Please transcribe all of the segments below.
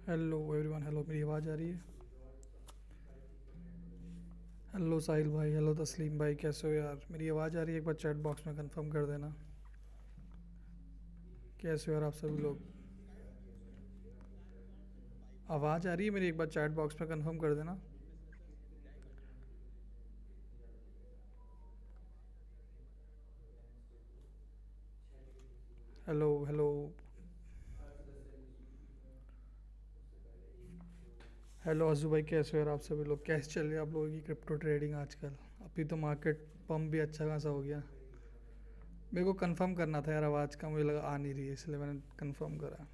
Hello everyone. Hello, मेरी आवाज़ आ रही है? हेलो साहिल भाई, हेलो तस्लीम भाई, कैसे हो यार? मेरी आवाज़ आ रही है? एक बार चैट बॉक्स में कंफर्म कर देना। कैसे हो यार आप सभी लोग? आवाज़ आ रही है मेरी? एक बार चैट बॉक्स में कंफर्म कर देना। Hello hello. हेलो अजू भाई, कैसे हो यार आप सभी लोग? कैसे चल रही है आप लोगों की क्रिप्टो ट्रेडिंग आजकल? अभी तो मार्केट पंप भी अच्छा खासा हो गया। मेरे को कंफर्म करना था यार, आवाज़ का मुझे लगा आ नहीं रही है, इसलिए मैंने कंफर्म करा।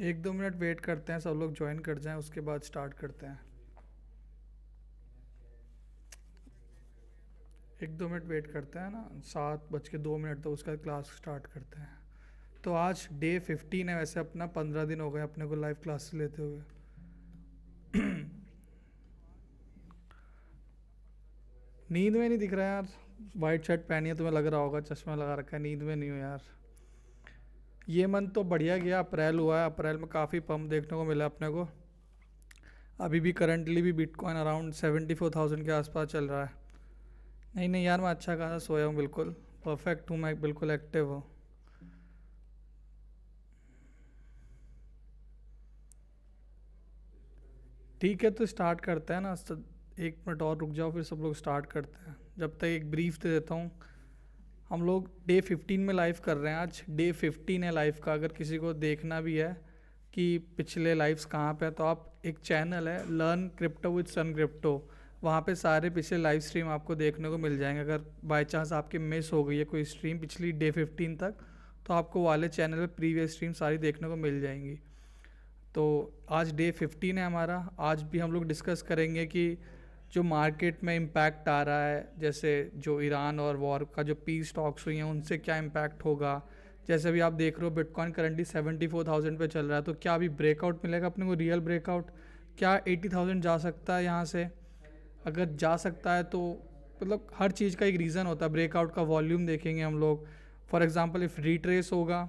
एक दो मिनट वेट करते हैं, सब लोग ज्वाइन कर जाएं, उसके बाद स्टार्ट करते हैं। एक दो मिनट वेट करते हैं ना, 7:02 तो उसका क्लास स्टार्ट करते हैं। तो आज डे 15 है, वैसे अपना 15 दिन हो गए अपने को लाइव क्लास लेते हुए। नींद में नहीं दिख रहा यार। वाइट शर्ट पहनी है, तुम्हें लग रहा होगा चश्मा लगा रखा है। नींद में नहीं हो यार। ये मंथ तो बढ़िया गया, अप्रैल हुआ है, अप्रैल में काफ़ी पंप देखने को मिला अपने को। अभी भी करंटली भी बिटकॉइन अराउंड 74,000 के आसपास चल रहा है। नहीं नहीं यार, मैं अच्छा खासा सोया हूँ, बिल्कुल परफेक्ट हूँ मैं, बिल्कुल एक्टिव हूँ। ठीक है, तो स्टार्ट करते हैं ना। एक मिनट और रुक जाओ, फिर सब लोग स्टार्ट करते हैं। जब तक एक ब्रीफ दे देता हूँ। हम लोग डे 15 में लाइव कर रहे हैं। आज डे 15 है लाइव का। अगर किसी को देखना भी है कि पिछले लाइव्स कहाँ पे है, तो आप, एक चैनल है learn crypto with Sun Crypto, वहाँ पे सारे पिछले लाइव स्ट्रीम आपको देखने को मिल जाएंगे। अगर बाई चांस आपकी मिस हो गई है कोई स्ट्रीम पिछली डे 15 तक, तो आपको वाले चैनल पे प्रीवियस स्ट्रीम सारी देखने को मिल जाएंगी। तो आज डे 15 है हमारा। आज भी हम लोग डिस्कस करेंगे कि जो मार्केट में इम्पैक्ट आ रहा है, जैसे जो ईरान और वॉर का जो पीस टॉक्स हुई हैं, उनसे क्या इम्पैक्ट होगा। जैसे अभी आप देख रहे हो बिटकॉइन करंटली 74,000 पे चल रहा है, तो क्या अभी ब्रेकआउट मिलेगा अपने को, रियल ब्रेकआउट? क्या 80,000 जा सकता है यहाँ से? अगर जा सकता है तो मतलब हर चीज़ का एक रीज़न होता है। ब्रेकआउट का वॉल्यूम देखेंगे हम लोग। फॉर एग्जांपल इफ़ रिट्रेस होगा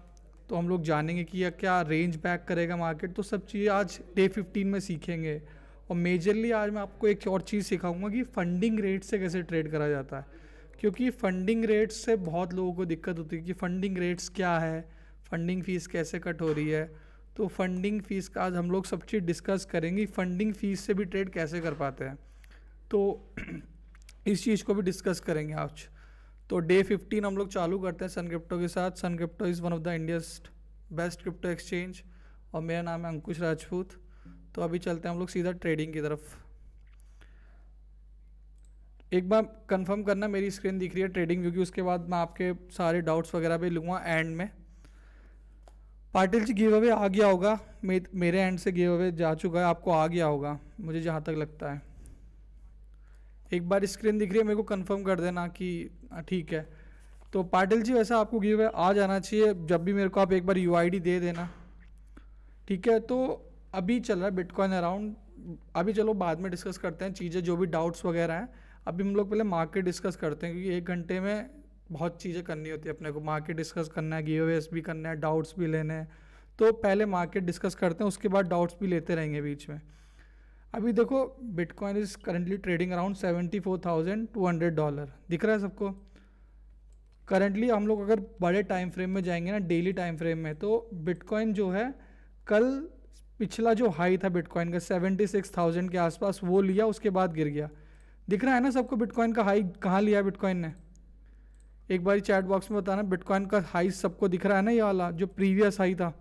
तो हम लोग जानेंगे कि यह क्या रेंज बैक करेगा मार्केट। तो सब चीज़ें आज डे 15 में सीखेंगे। और मेजरली आज मैं आपको एक और चीज़ सिखाऊंगा कि फ़ंडिंग रेट से कैसे ट्रेड करा जाता है। क्योंकि फ़ंडिंग रेट्स से बहुत लोगों को दिक्कत होती है कि फ़ंडिंग रेट्स क्या है, फ़ंडिंग फ़ीस कैसे कट हो रही है। तो फंडिंग फ़ीस का आज हम लोग सब चीज़ डिस्कस करेंगे, फंडिंग फ़ीस से भी ट्रेड कैसे कर पाते हैं। तो इस चीज़ को भी डिस्कस करेंगे आज। तो डे 15 हम लोग चालू करते हैं सन क्रिप्टो के साथ। Sun Crypto is one of the India's best crypto exchange, और मेरा नाम है अंकुश राजपूत। तो अभी चलते हैं हम लोग सीधा ट्रेडिंग की तरफ। एक बार कंफर्म करना मेरी स्क्रीन दिख रही है ट्रेडिंग व्यू की, उसके बाद मैं आपके सारे डाउट्स वगैरह भी लूँगा एंड में। पाटिल जी, गिव अवे आ गया होगा। मेरे एंड से गिव अवे जा चुका है, आपको आ गया होगा मुझे जहाँ तक लगता है। एक बार स्क्रीन दिख रही है, मेरे को कंफर्म कर देना कि ठीक है। तो पाटिल जी, वैसा आपको गिव अवे आ जाना चाहिए। जब भी मेरे को आप एक बार यूआईडी दे देना, ठीक है। तो अभी चल रहा है बिटकॉइन अराउंड, अभी चलो बाद में डिस्कस करते हैं चीज़ें, जो भी डाउट्स वगैरह हैं। अभी हम लोग पहले मार्केट डिस्कस करते हैं, क्योंकि 1 घंटे में बहुत चीज़ें करनी होती है अपने को। मार्केट डिस्कस करना है, गिव अवेज भी करना है, डाउट्स भी लेने हैं। तो पहले मार्केट डिस्कस करते हैं, उसके बाद डाउट्स भी लेते रहेंगे बीच में। अभी देखो, bitcoin is currently trading around $74,200। दिख रहा है सबको? करंटली हम लोग अगर बड़े टाइम फ्रेम में जाएंगे ना, डेली टाइम फ्रेम में, तो बिटकॉइन जो है कल पिछला जो हाई था बिटकॉइन का 76,000 के आसपास, वो लिया, उसके बाद गिर गया। दिख रहा है ना सबको बिटकॉइन का हाई कहाँ लिया बिटकॉइन ने? एक बार चैट बॉक्स में बताना, बिटकॉइन का हाई सबको दिख रहा है ना? ये वाला जो प्रीवियस हाई था,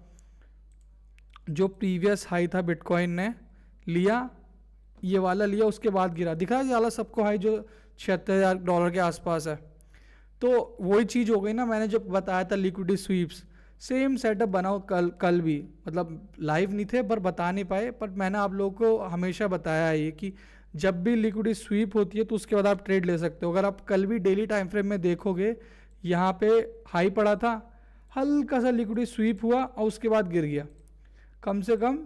जो प्रीवियस हाई था बिटकॉइन ने लिया, ये वाला लिया, उसके बाद गिरा। दिखा है ये वाला सबको हाई जो $76,000 के आसपास है? तो वही चीज़ हो गई ना, मैंने जो बताया था लिक्विडिटी स्वीप्स, सेम सेटअप बनाओ। कल कल भी मतलब लाइव नहीं थे पर बता नहीं पाए, पर मैंने आप लोगों को हमेशा बताया है ये कि जब भी लिक्विडिटी स्वीप होती है तो उसके बाद आप ट्रेड ले सकते हो। अगर आप कल भी डेली टाइम फ्रेम में देखोगे, यहाँ पे हाई पड़ा था, हल्का सा लिक्विडिटी स्वीप हुआ और उसके बाद गिर गया, कम से कम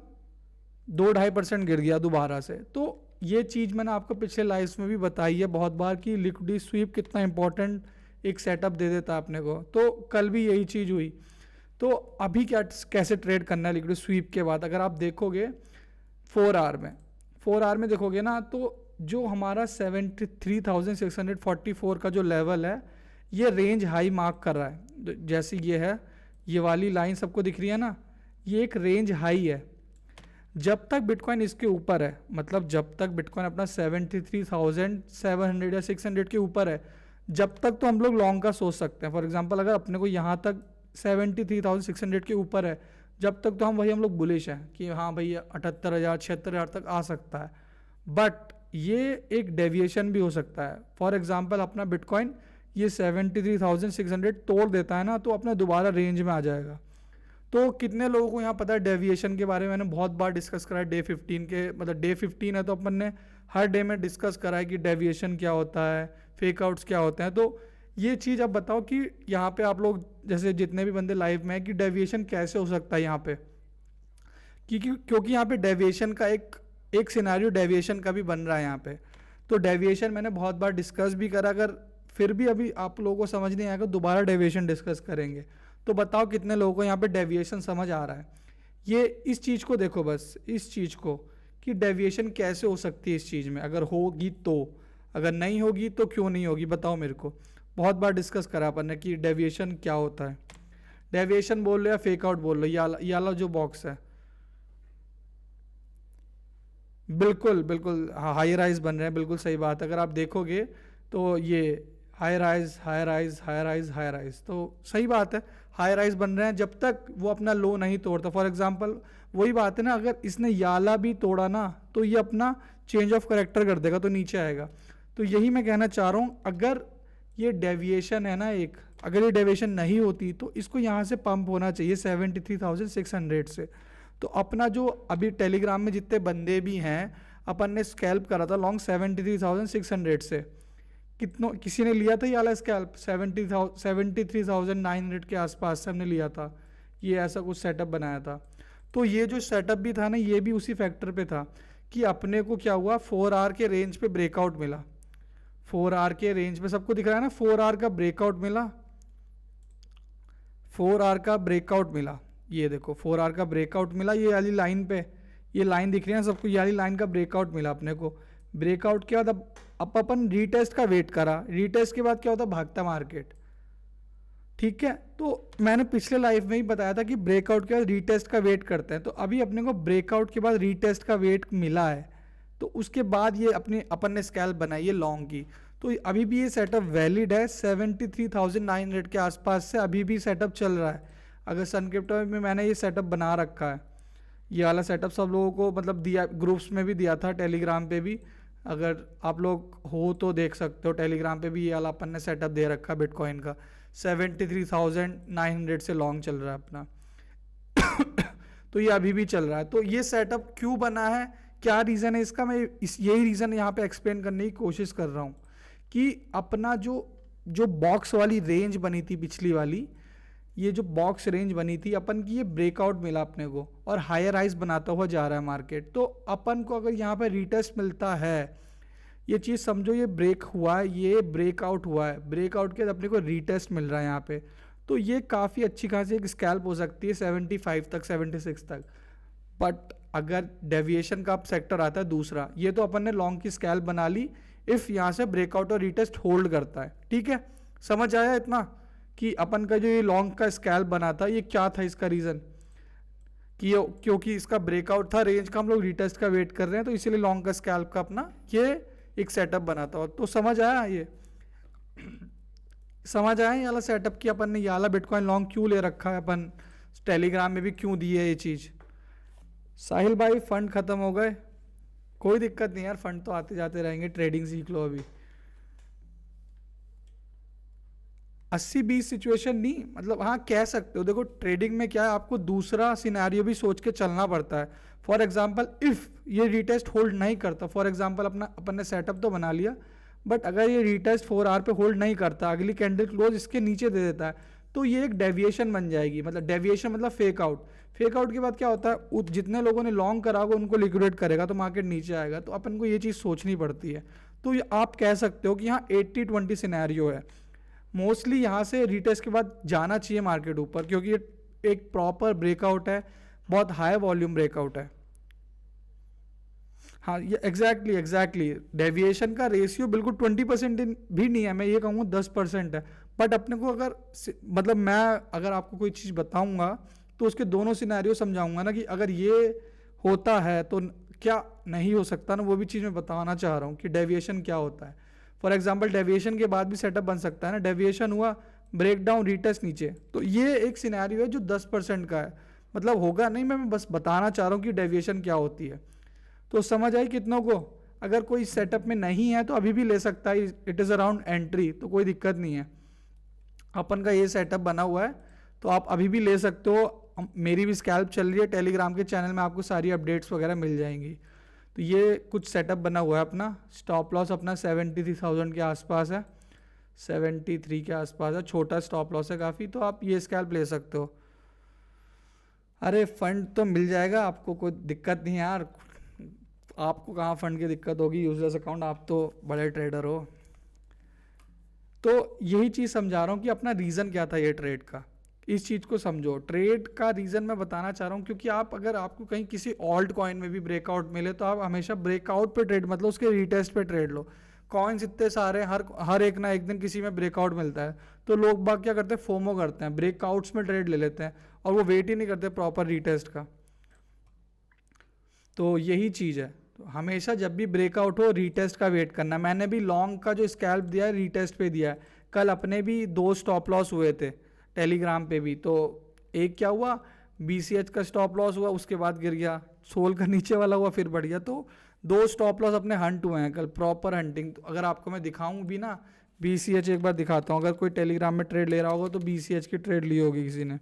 2-2.5% गिर गया दोबारा से। तो ये चीज़ मैंने आपको पिछले लाइव्स में भी बताई है बहुत बार कि लिक्विडिटी स्वीप कितना इंपॉर्टेंट एक सेटअप दे देता है अपने को। तो कल भी यही चीज़ हुई। तो अभी क्या कैसे ट्रेड करना है लिक्विड स्वीप के बाद, अगर आप देखोगे 4 आवर में, 4 आवर में देखोगे ना, तो जो हमारा 73,644 का जो लेवल है, ये रेंज हाई मार्क कर रहा है। जैसे ये है, ये वाली लाइन सबको दिख रही है ना, ये एक रेंज हाई है। जब तक बिटकॉइन इसके ऊपर है, मतलब जब तक बिटकॉइन अपना 73,700 या 600 के ऊपर है, जब तक तो हम लोग लॉन्ग का सोच सकते हैं। फॉर एग्जांपल अगर अपने को यहाँ तक 73,600 के ऊपर है, जब तक तो हम लोग बुलिश हैं कि हाँ भाई 78,000 76,000 तक आ सकता है। बट ये एक डेविएशन भी हो सकता है। फॉर एग्जांपल अपना बिटकॉइन ये 73,600 तोड़ देता है ना, तो अपना दोबारा रेंज में आ जाएगा। तो कितने लोगों को यहाँ पता है डेविएशन के बारे में, मैंने बहुत बार डिस्कस करा है डे 15 के, मतलब डे 15 है तो अपन ने हर डे में डिस्कस करा है कि डेविएशन क्या होता है, फेक आउट्स क्या होते हैं। तो ये चीज़ अब बताओ कि यहाँ पे आप लोग जैसे जितने भी बंदे लाइव में हैं कि डेविएशन कैसे हो सकता है यहाँ पे, क्योंकि यहाँ पे डेविएशन का एक सिनेरियो डेविएशन का भी बन रहा है यहाँ पे। तो डेविएशन मैंने बहुत बार डिस्कस भी करा, अगर फिर भी अभी आप लोगों को समझ नहीं आएगा दोबारा डेविएशन डिस्कस करेंगे। तो बताओ कितने लोगों को यहाँ पे डेविएशन समझ आ रहा है। ये इस चीज़ को देखो, बस इस चीज़ को कि डेविएशन कैसे हो सकती है इस चीज़ में, अगर होगी तो, अगर नहीं होगी तो क्यों नहीं होगी, बताओ मेरे को। बहुत बार डिस्कस करा अपन ने कि डेविएशन क्या होता है। डेविएशन बोल लो या फेक आउट बोल लो, ये वाला जो बॉक्स है, बिल्कुल बिल्कुल हाई राइज बन रहे हैं, बिल्कुल सही बात। अगर आप देखोगे तो ये high rise high rise high rise high rise, तो सही बात है, हाई राइज बन रहे हैं जब तक वो अपना लो नहीं तोड़ता। फॉर एग्जांपल वही बात है ना, अगर इसने याला भी तोड़ा ना तो ये अपना चेंज ऑफ करेक्टर कर देगा, तो नीचे आएगा। तो यही मैं कहना चाह रहा हूँ, अगर ये डेविएशन है ना एक, अगर ये डेविएशन नहीं होती तो इसको यहाँ से पंप होना चाहिए 73,600 से। तो अपना जो अभी टेलीग्राम में जितने बंदे भी हैं, अपन ने स्कैल्प करा था लॉन्ग 73,600 से। कितनों किसी ने लिया था ये वाला स्कैल्प 73,900 के आसपास से हमने लिया था, ये ऐसा कुछ सेटअप बनाया था। तो ये जो सेटअप भी था ना, ये भी उसी फैक्टर पे था कि अपने को क्या हुआ, 4 आवर के रेंज पे ब्रेकआउट मिला। 4 आवर के रेंज पे सबको दिख रहा है ना, 4 आवर का ब्रेकआउट मिला, 4 आवर का ब्रेकआउट मिला। ये देखो 4 आवर का ब्रेकआउट मिला, ये वाली लाइन पे, ये लाइन दिख रही है सबको, ये वाली लाइन का ब्रेकआउट मिला अपने को। ब्रेकआउट के बाद अब अपन रीटेस्ट का वेट करा, रीटेस्ट के बाद क्या होता, भागता मार्केट। ठीक है, तो मैंने पिछले लाइव में ही बताया था कि ब्रेकआउट के बाद रीटेस्ट का वेट करते हैं। तो अभी अपने को ब्रेकआउट के बाद रीटेस्ट का वेट मिला है, तो उसके बाद ये अपन ने स्कैल्प बनाई है लॉन्ग की। तो अभी भी ये सेटअप वैलिड है, 73,900 के आसपास से अभी भी सेटअप चल रहा है। अगर सन क्रिप्टो में मैंने ये सेटअप बना रखा है, ये वाला सेटअप सब लोगों को मतलब दिया, ग्रुप्स में भी दिया था, टेलीग्राम पे भी, अगर आप लोग हो तो देख सकते हो, टेलीग्राम पे भी ये वाला अपन ने सेटअप दे रखा है बिटकॉइन का। 73,900 से लॉन्ग चल रहा है अपना तो ये अभी भी चल रहा है। तो ये सेटअप क्यों बना है, क्या रीज़न है इसका, मैं यही रीज़न यहाँ पे एक्सप्लेन करने की कोशिश कर रहा हूँ कि अपना जो बॉक्स वाली रेंज बनी थी पिछली वाली, ये जो बॉक्स रेंज बनी थी अपन की, ये ब्रेकआउट मिला अपने को और हायर हाइज बनाता हुआ जा रहा है मार्केट। तो अपन को अगर यहाँ पे रीटेस्ट मिलता है, ये चीज़ समझो ये ब्रेक हुआ है, ये ब्रेकआउट हुआ है, ब्रेकआउट के बाद अपने को रीटेस्ट मिल रहा है यहाँ पे, तो ये काफ़ी अच्छी खासी एक स्कैल्प हो सकती है 75 तक 76 तक। बट अगर डेविएशन का सेक्टर आता है दूसरा, ये तो अपन ने लॉन्ग की स्कैल्प बना ली इफ़ यहाँ से ब्रेकआउट और रीटेस्ट होल्ड करता है। ठीक है, समझ आया इतना कि अपन का जो ये लॉन्ग का स्कैल्प बना था, ये क्या था इसका रीज़न, कि क्योंकि इसका ब्रेकआउट था रेंज का, हम लोग रीटेस्ट का वेट कर रहे हैं, तो इसीलिए लॉन्ग का स्कैल्प का अपना ये एक सेटअप बना था। तो समझ आया, ये समझ आया ये वाला सेटअप कि अपन ने ये वाला बिटकॉइन लॉन्ग क्यों ले रखा है, अपन टेलीग्राम में भी क्यों दी है ये चीज़। साहिल भाई फंड ख़त्म हो गए, कोई दिक्कत नहीं यार, फंड तो आते जाते रहेंगे, ट्रेडिंग सीख लो अभी। 80-20 सिचुएशन नहीं, मतलब हाँ कह सकते हो। देखो ट्रेडिंग में क्या है, आपको दूसरा सिनेरियो भी सोच के चलना पड़ता है। फॉर एग्जांपल इफ़ ये रीटेस्ट होल्ड नहीं करता, फॉर एग्जांपल अपन ने सेटअप तो बना लिया, बट अगर ये रीटेस्ट 4 आवर पे होल्ड नहीं करता, अगली कैंडल क्लोज इसके नीचे दे देता है, तो ये एक डेविएशन बन जाएगी। मतलब डेविएशन मतलब फेक आउट। फेक आउट के बाद क्या होता है, जितने लोगों ने लॉन्ग करा होगा उनको लिक्विडेट करेगा, तो मार्केट नीचे आएगा। तो अपन को ये चीज़ सोचनी पड़ती है। तो ये आप कह सकते हो कि यहाँ 80-20 सिनेरियो है। मोस्टली यहाँ से रीटेस्ट के बाद जाना चाहिए मार्केट ऊपर, क्योंकि ये एक प्रॉपर ब्रेकआउट है, बहुत हाई वॉल्यूम ब्रेकआउट है। हाँ ये एग्जैक्टली डेविएशन का रेशियो बिल्कुल 20% भी नहीं है, मैं ये कहूँगा 10% है। बट अपने को अगर मतलब मैं अगर आपको कोई चीज़ बताऊंगा तो उसके दोनों सिनेरियो समझाऊंगा ना, कि अगर ये होता है तो क्या नहीं हो सकता ना, वो भी चीज़ मैं बताना चाह रहा हूँ कि डेविएशन क्या होता है। फॉर एग्जाम्पल डेविएशन के बाद भी सेटअप बन सकता है ना, डेविएशन हुआ, ब्रेक डाउन, रीटेस्ट नीचे, तो ये एक सिनेरियो है जो 10% का है, मतलब होगा नहीं, मैं बस बताना चाह रहा हूँ कि डेविएशन क्या होती है। तो समझ आई कितनों को? अगर कोई सेटअप में नहीं है तो अभी भी ले सकता है, इट इज़ अराउंड एंट्री, तो कोई दिक्कत नहीं है। अपन का ये सेटअप बना हुआ है तो आप अभी भी ले सकते हो। मेरी भी स्कैल्प चल रही है, टेलीग्राम के चैनल में आपको सारी अपडेट्स वगैरह मिल जाएंगी। तो ये कुछ सेटअप बना हुआ है अपना। स्टॉप लॉस अपना 73,000 के आसपास है, 73 के आसपास है, छोटा स्टॉप लॉस है काफ़ी, तो आप ये स्कैल्प ले सकते हो। अरे फंड तो मिल जाएगा आपको, कोई दिक्कत नहीं है यार, आपको कहाँ फंड की दिक्कत होगी, यूजलेस अकाउंट, आप तो बड़े ट्रेडर हो। तो यही चीज़ समझा रहा हूँ कि अपना रीज़न क्या था ये ट्रेड का, इस चीज़ को समझो। ट्रेड का रीज़न मैं बताना चाह रहा हूँ क्योंकि आप अगर आपको कहीं किसी ऑल्ट कॉइन में भी ब्रेकआउट मिले तो आप हमेशा ब्रेकआउट पे ट्रेड, मतलब उसके रीटेस्ट पे ट्रेड लो। कॉइन्स इतने सारे, हर एक ना एक दिन किसी में ब्रेकआउट मिलता है, तो लोग बाग क्या करते हैं, फोमो करते हैं, ब्रेकआउट्स में ट्रेड ले लेते हैं और वो वेट ही नहीं करते प्रॉपर रीटेस्ट का। तो यही चीज़ है, तो हमेशा जब भी ब्रेकआउट हो रीटेस्ट का वेट करना। मैंने भी लॉन्ग का जो स्कैल्प दिया है रीटेस्ट पे दिया है। कल अपने भी 2 स्टॉप लॉस हुए थे टेलीग्राम पे भी, तो एक क्या हुआ, BCH का स्टॉप लॉस हुआ, उसके बाद गिर गया, सोल का नीचे वाला हुआ, फिर बढ़ गया। तो 2 स्टॉप लॉस अपने हंट हुए हैं कल, प्रॉपर हंटिंग। तो अगर आपको मैं दिखाऊं भी ना BCH, एक बार दिखाता हूँ, अगर कोई टेलीग्राम में ट्रेड ले रहा होगा तो BCH की ट्रेड ली होगी किसी ने,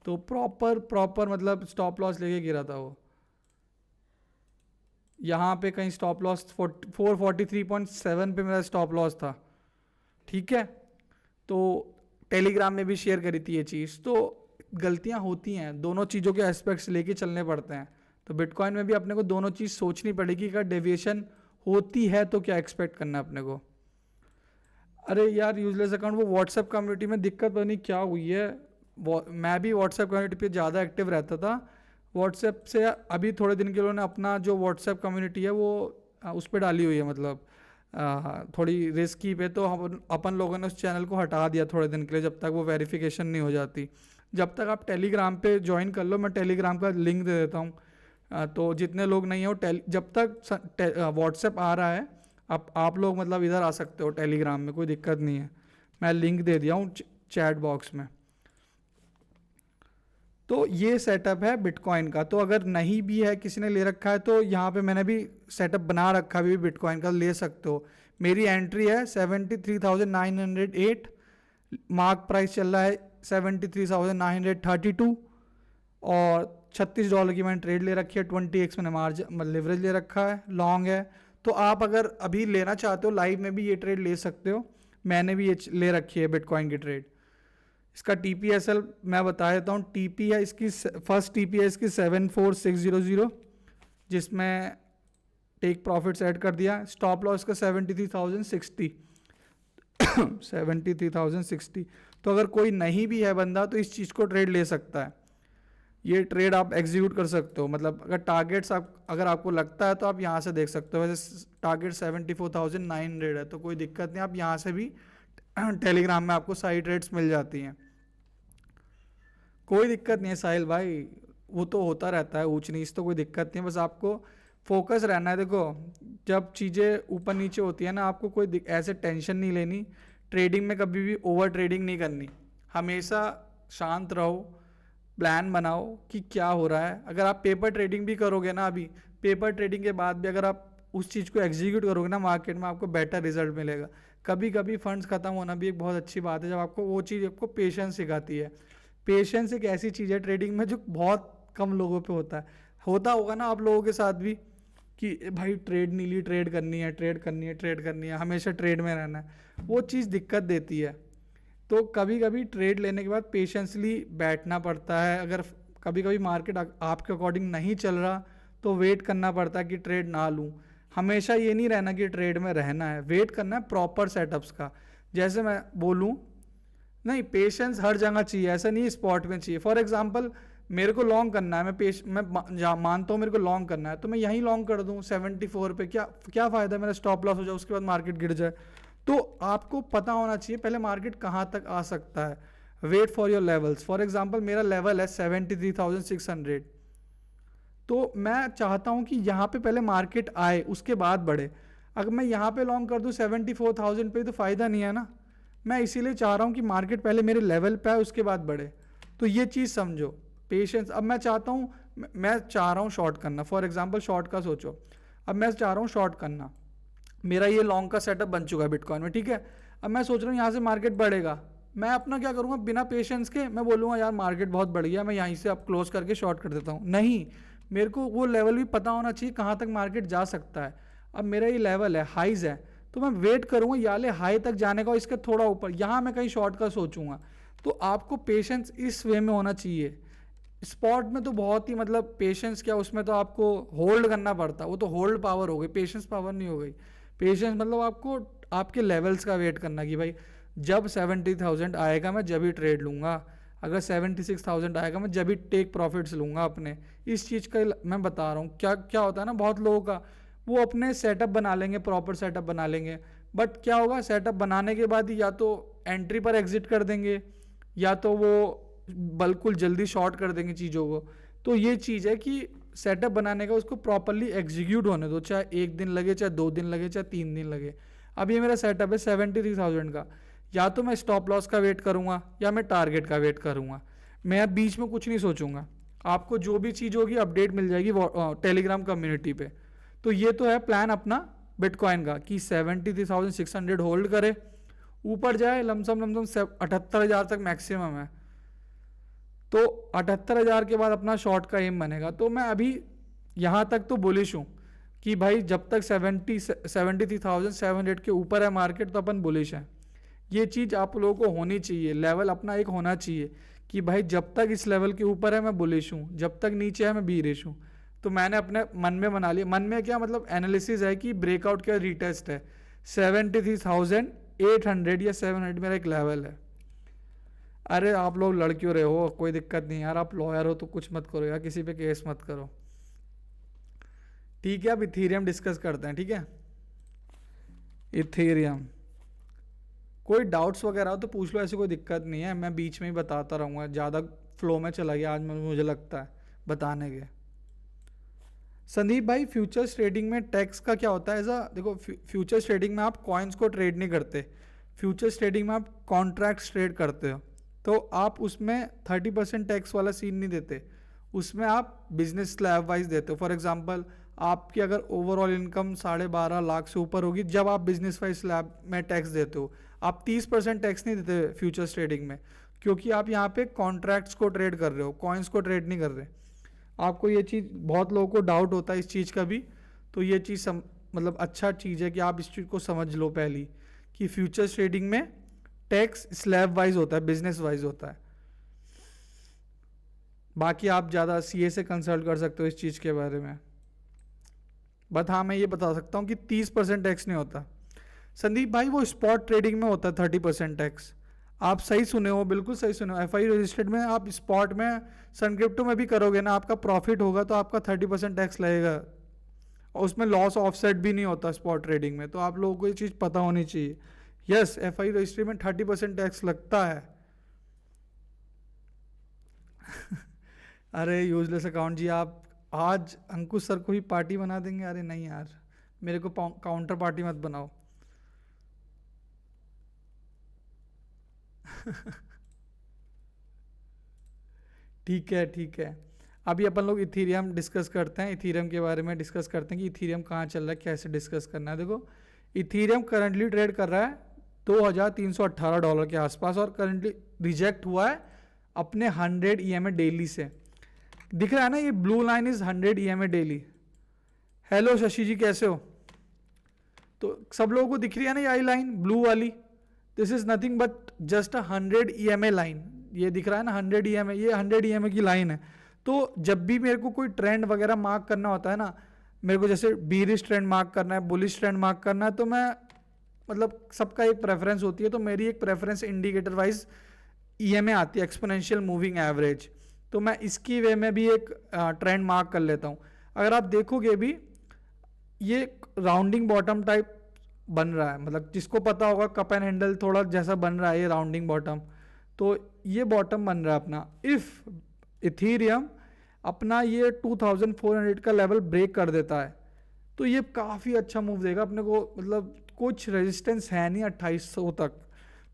तो प्रॉपर मतलब स्टॉप लॉस लेके गिरा था वो। यहाँ पे कहीं स्टॉप लॉस 443.7 पे मेरा स्टॉप लॉस था, ठीक है। तो टेलीग्राम में भी शेयर करी थी ये चीज़। तो गलतियाँ होती हैं, दोनों चीज़ों के एस्पेक्ट्स लेके चलने पड़ते हैं। तो बिटकॉइन में भी अपने को दोनों चीज़ सोचनी पड़ेगी, अगर डेविएशन होती है तो क्या एक्सपेक्ट करना है अपने को। अरे यार यूजलेस अकाउंट, वो व्हाट्सएप कम्युनिटी में दिक्कत पता नहीं क्या हुई है, मैं भी व्हाट्सएप कम्युनिटी पे ज़्यादा एक्टिव रहता था। व्हाट्सएप से अभी थोड़े दिन के लिए उन्होंने अपना जो व्हाट्सएप कम्युनिटी है वो उस पर डाली हुई है, मतलब थोड़ी रिस्की पे, तो हम अपन लोगों ने उस चैनल को हटा दिया थोड़े दिन के लिए, जब तक वो वेरिफिकेशन नहीं हो जाती। जब तक आप टेलीग्राम पे ज्वाइन कर लो, मैं टेलीग्राम का लिंक दे देता हूँ। तो जितने लोग नहीं हो, जब तक व्हाट्सएप आ रहा है, आप लोग मतलब इधर आ सकते हो टेलीग्राम में, कोई दिक्कत नहीं है। मैं लिंक दे दिया हूँ चैट बॉक्स में। तो ये सेटअप है बिटकॉइन का। तो अगर नहीं भी है, किसी ने ले रखा है, तो यहाँ पे मैंने भी सेटअप बना रखा है भी बिटकॉइन का, ले सकते हो। मेरी एंट्री है 73,908, मार्क प्राइस चल रहा है 73,932 और $36 की मैंने ट्रेड ले रखी है, 20x मैंने मार्जिन लिवरेज ले रखा है, लॉन्ग है। तो आप अगर अभी लेना चाहते हो लाइव में भी ये ट्रेड ले सकते हो, मैंने भी ये ले रखी है बिटकॉइन की ट्रेड। इसका TPSL मैं बता देता हूँ, TP है इसकी, फर्स्ट TP है इसकी 74600, जिसमें टेक प्रॉफिट्स ऐड कर दिया। स्टॉप लॉस का 73,060 73,060। तो अगर कोई नहीं भी है बंदा तो इस चीज़ को ट्रेड ले सकता है, ये ट्रेड आप एग्जीक्यूट कर सकते हो। मतलब अगर टारगेट्स अगर आपको लगता है तो आप यहाँ से देख सकते हो। वैसे टारगेट 74,900 है, तो कोई दिक्कत नहीं, आप यहाँ से भी टेलीग्राम में आपको सारी ट्रेड्स मिल जाती हैं, कोई दिक्कत नहीं है साहिल भाई, वो तो होता रहता है ऊंच नीच, तो कोई दिक्कत नहीं है, बस आपको फोकस रहना है। देखो जब चीज़ें ऊपर नीचे होती है ना, आपको कोई ऐसे टेंशन नहीं लेनी, ट्रेडिंग में कभी भी ओवर ट्रेडिंग नहीं करनी, हमेशा शांत रहो, प्लान बनाओ कि क्या हो रहा है। अगर आप पेपर ट्रेडिंग भी करोगे ना, अभी पेपर ट्रेडिंग के बाद भी अगर आप उस चीज़ को एग्जीक्यूट करोगे ना मार्केट में, आपको बेटर रिजल्ट मिलेगा। कभी कभी फंड्स खत्म होना भी एक बहुत अच्छी बात है, जब आपको वो चीज़ आपको पेशेंस सिखाती है। पेशेंस एक ऐसी चीज़ है ट्रेडिंग में जो बहुत कम लोगों पे होता है, होता होगा ना आप लोगों के साथ भी, कि भाई ट्रेड नीली ट्रेड करनी है, ट्रेड करनी है, ट्रेड करनी है, हमेशा ट्रेड में रहना है, वो चीज़ दिक्कत देती है। तो कभी कभी ट्रेड लेने के बाद पेशेंसली बैठना पड़ता है। अगर कभी कभी मार्केट आपके अकॉर्डिंग नहीं चल रहा तो वेट करना पड़ता है कि ट्रेड ना लूँ। हमेशा ये नहीं रहना कि ट्रेड में रहना है, वेट करना है प्रॉपर सेटअप्स का। जैसे मैं बोलूँ, नहीं, पेशेंस हर जगह चाहिए, ऐसा नहीं स्पॉट में चाहिए। फॉर एग्जांपल मेरे को लॉन्ग करना है, मैं मानता हूँ मेरे को लॉन्ग करना है, तो मैं यहीं लॉन्ग कर दूँ 74 पे, क्या क्या फ़ायदा, मेरा स्टॉप लॉस हो जाए उसके बाद मार्केट गिर जाए। तो आपको पता होना चाहिए पहले मार्केट कहाँ तक आ सकता है। Wait for your levels. For example मेरा लेवल है 73,600, तो मैं चाहता हूँ कि यहाँ पे पहले मार्केट आए उसके बाद बढ़े। अगर मैं यहाँ पे लॉन्ग कर दूँ 74,000 पे, तो फ़ायदा नहीं है ना। मैं इसीलिए चाह रहा हूँ कि मार्केट पहले मेरे लेवल पे आए उसके बाद बढ़े। तो ये चीज़ समझो, पेशेंस। अब मैं चाहता हूँ, मैं चाह रहा हूँ शॉर्ट करना, फॉर एग्जांपल शॉर्ट का सोचो। अब मैं चाह रहा हूँ शॉर्ट करना, मेरा ये लॉन्ग का सेटअप बन चुका है बिटकॉइन में, ठीक है। अब मैं सोच रहा हूँ यहाँ से मार्केट बढ़ेगा, मैं अपना क्या करूँगा, बिना पेशेंस के मैं बोलूँगा यार मार्केट बहुत बढ़ गया, मैं यहीं से अब क्लोज करके शॉर्ट कर देता हूँ। नहीं, मेरे को वो लेवल भी पता होना चाहिए कहाँ तक मार्केट जा सकता है। अब मेरा ये लेवल है, हाइज है, तो मैं वेट करूँगा याले हाई तक जाने का, और इसके थोड़ा ऊपर यहाँ मैं कहीं शॉर्ट का सोचूंगा। तो आपको पेशेंस इस वे में होना चाहिए। स्पॉट में तो बहुत ही मतलब पेशेंस क्या, उसमें तो आपको होल्ड करना पड़ता है, वो तो होल्ड पावर हो गई, पेशेंस पावर नहीं हो गई। पेशेंस मतलब आपको आपके लेवल्स का वेट करना कि भाई जब 70,000 आएगा मैं जब ही ट्रेड लूँगा, अगर 76,000 आएगा मैं जब ही टेक प्रॉफिट्स लूँगा अपने। इस चीज़ का मैं बता रहा हूँ। क्या क्या होता है ना, बहुत लोगों का वो अपने सेटअप बना लेंगे, प्रॉपर सेटअप बना लेंगे, बट क्या होगा, सेटअप बनाने के बाद ही या तो एंट्री पर एग्जिट कर देंगे, या तो वो बिल्कुल जल्दी शॉर्ट कर देंगे चीज़ों को। तो ये चीज़ है कि सेटअप बनाने का उसको प्रॉपरली एग्जीक्यूट होने दो, चाहे 1 दिन लगे, चाहे 2 दिन लगे, चाहे 3 दिन लगे। अब ये मेरा सेटअप है 73,000 का, या तो मैं स्टॉप लॉस का वेट करूँगा या मैं टारगेट का वेट करूँगा। मैं अब बीच में कुछ नहीं सोचूंगा। आपको जो भी चीज़ होगी अपडेट मिल जाएगी टेलीग्राम कम्युनिटी पे। तो ये तो है प्लान अपना बिटकॉइन का कि 73,600 होल्ड करे, ऊपर जाए लमसम 78,000 तक मैक्सिमम है। तो 78,000 के बाद अपना शॉर्ट का एम बनेगा। तो मैं अभी यहाँ तक तो बुलिश हूँ कि भाई जब तक 73,700 के ऊपर है मार्केट तो अपन बुलिश है। ये चीज़ आप लोगों को होनी चाहिए, लेवल अपना एक होना चाहिए कि भाई जब तक इस लेवल के ऊपर है मैं बुलिश हूँ, जब तक नीचे है मैं बीरिश हूँ। तो मैंने अपने मन में बना लिया, मन में क्या मतलब एनालिसिस है कि ब्रेकआउट का रीटेस्ट है 73,800 या 700 मेरा एक लेवल है। अरे आप लोग लड़ क्यों रहे हो, कोई दिक्कत नहीं यार, आप लॉयर हो तो कुछ मत करो यार, किसी पे केस मत करो, ठीक है। अब इथीरियम डिस्कस करते हैं, ठीक है। इथीरियम कोई डाउट्स वगैरह हो तो पूछ लो, ऐसी कोई दिक्कत नहीं है, मैं बीच में ही बताता रहूँगा, ज़्यादा फ्लो में चला गया आज मुझे लगता है बताने के। संदीप भाई फ्यूचर्स ट्रेडिंग में टैक्स का क्या होता है? ऐसा देखो, फ्यूचर्स ट्रेडिंग में आप कॉइन्स को ट्रेड नहीं करते, फ्यूचर्स ट्रेडिंग में आप कॉन्ट्रैक्ट्स ट्रेड करते हो। तो आप उसमें 30% टैक्स वाला सीन नहीं देते, उसमें आप बिजनेस स्लैब वाइज देते हो। फॉर एग्जांपल आपकी अगर ओवरऑल इनकम 12.5 लाख से ऊपर होगी, जब आप बिजनेस वाइज स्लैब में टैक्स देते हो, आप 30% टैक्स नहीं देते फ्यूचर्स ट्रेडिंग में, क्योंकि आप यहाँ पे कॉन्ट्रैक्ट्स को ट्रेड कर रहे हो, कॉइन्स को ट्रेड नहीं कर रहे। आपको ये चीज़, बहुत लोगों को डाउट होता है इस चीज़ का भी, तो ये चीज़ मतलब अच्छा चीज़ है कि आप इस चीज़ को समझ लो पहली, कि फ्यूचर्स ट्रेडिंग में टैक्स स्लैब वाइज होता है, बिजनेस वाइज होता है। बाकी आप ज़्यादा सीए से कंसल्ट कर सकते हो इस चीज़ के बारे में, बट हाँ मैं ये बता सकता हूँ कि 30% टैक्स नहीं होता। संदीप भाई वो स्पॉट ट्रेडिंग में होता है 30% टैक्स। आप सही सुने हो, बिल्कुल सही सुने हो, एफआई रजिस्टर्ड में आप स्पॉट में सन क्रिप्टो में भी करोगे ना, आपका प्रॉफिट होगा तो आपका 30% टैक्स लगेगा, और उसमें लॉस ऑफसेट भी नहीं होता स्पॉट ट्रेडिंग में। तो आप लोगों को ये चीज़ पता होनी चाहिए। यस, एफआई रजिस्ट्री में 30% टैक्स लगता है। अरे यूजलेस अकाउंट जी, आप आज अंकुश सर को ही पार्टी बना देंगे? अरे नहीं यार, मेरे को काउंटर पार्टी मत बनाओ। ठीक है ठीक है, अभी अपन लोग इथीरियम डिस्कस करते हैं, इथीरियम के बारे में डिस्कस करते हैं कि इथीरियम कहाँ चल रहा है, कैसे डिस्कस करना है। देखो इथीरियम करंटली ट्रेड कर रहा है $2,318 के आसपास, और करंटली रिजेक्ट हुआ है अपने 100 EMA डेली से। दिख रहा है ना, ये blue line is 100 EMA daily. Hello Shashi ji, कैसे हो? तो सब लोगों को दिख रही है ना ये आई लाइन ब्लू वाली, this is nothing but just 100 EMA line. ये दिख रहा है ना 100 EMA, ये 100 EMA की लाइन है। तो जब भी मेरे को कोई ट्रेंड वगैरह मार्क करना होता है ना, मेरे को जैसे बीरिश ट्रेंड मार्क करना है, बुलिश ट्रेंड मार्क करना है, तो मैं मतलब सबका एक प्रेफरेंस होती है, तो मेरी एक प्रेफरेंस इंडिकेटर वाइज EMA आती है, एक्सपोनेंशियल मूविंग एवरेज। तो मैं इसकी वे में भी एक ट्रेंड मार्क कर लेता हूँ। अगर आप देखोगे भी ये राउंडिंग बॉटम टाइप बन रहा है, मतलब जिसको पता होगा कप एंड हैंडल थोड़ा जैसा बन रहा है ये राउंडिंग बॉटम, तो ये बॉटम बन रहा है अपना। इफ इथीरियम अपना ये 2400 का लेवल ब्रेक कर देता है तो ये काफ़ी अच्छा मूव देगा अपने को, मतलब कुछ रेजिस्टेंस है नहीं 2800 तक,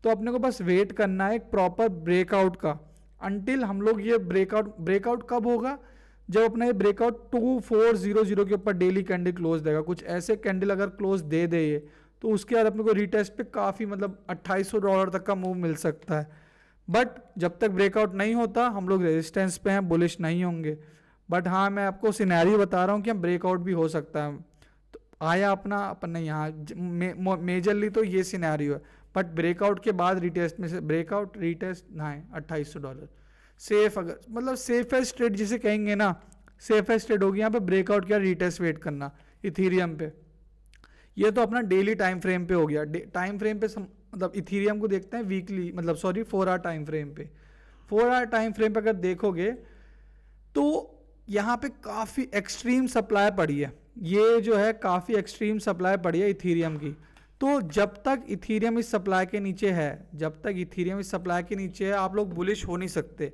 तो अपने को बस वेट करना है एक प्रॉपर ब्रेकआउट का। अनटिल हम लोग ये ब्रेकआउट कब होगा, जब अपना ये ब्रेकआउट 2400 के ऊपर डेली कैंडल क्लोज देगा। कुछ ऐसे कैंडल अगर क्लोज दे दे ये, तो उसके बाद अपने को रीटेस्ट पे काफ़ी मतलब $2800 तक का मूव मिल सकता है। बट जब तक ब्रेकआउट नहीं होता हम लोग रेजिस्टेंस पे हैं, बुलिश नहीं होंगे। बट हाँ, मैं आपको सिनेरियो बता रहा हूँ कि हम ब्रेकआउट भी हो सकता है। तो आया अपना अपन ने यहाँ मेजरली तो ये सिनेरियो है, बट ब्रेकआउट के बाद रिटेस्ट में से ब्रेकआउट रिटेस्ट ना है $2800 सेफ, अगर मतलब सेफेस्ट ट्रेड जिसे कहेंगे ना, सेफेस्ट ट्रेड होगी यहाँ पे ब्रेकआउट किया रिटेस्ट वेट करना इथीरियम पे। ये तो अपना डेली टाइम फ्रेम पे हो गया। टाइम फ्रेम पे मतलब इथीरियम को देखते हैं वीकली, मतलब सॉरी 4 आवर टाइम फ्रेम पे। 4 आवर टाइम फ्रेम पे अगर देखोगे तो यहाँ पे काफ़ी एक्सट्रीम सप्लाई पड़ी है, ये जो है काफ़ी एक्सट्रीम सप्लाई पड़ी है इथीरियम की। तो जब तक इथीरियम इस सप्लाई के नीचे है, जब तक इथीरियम इस सप्लाई के नीचे है, आप लोग बुलिश हो नहीं सकते।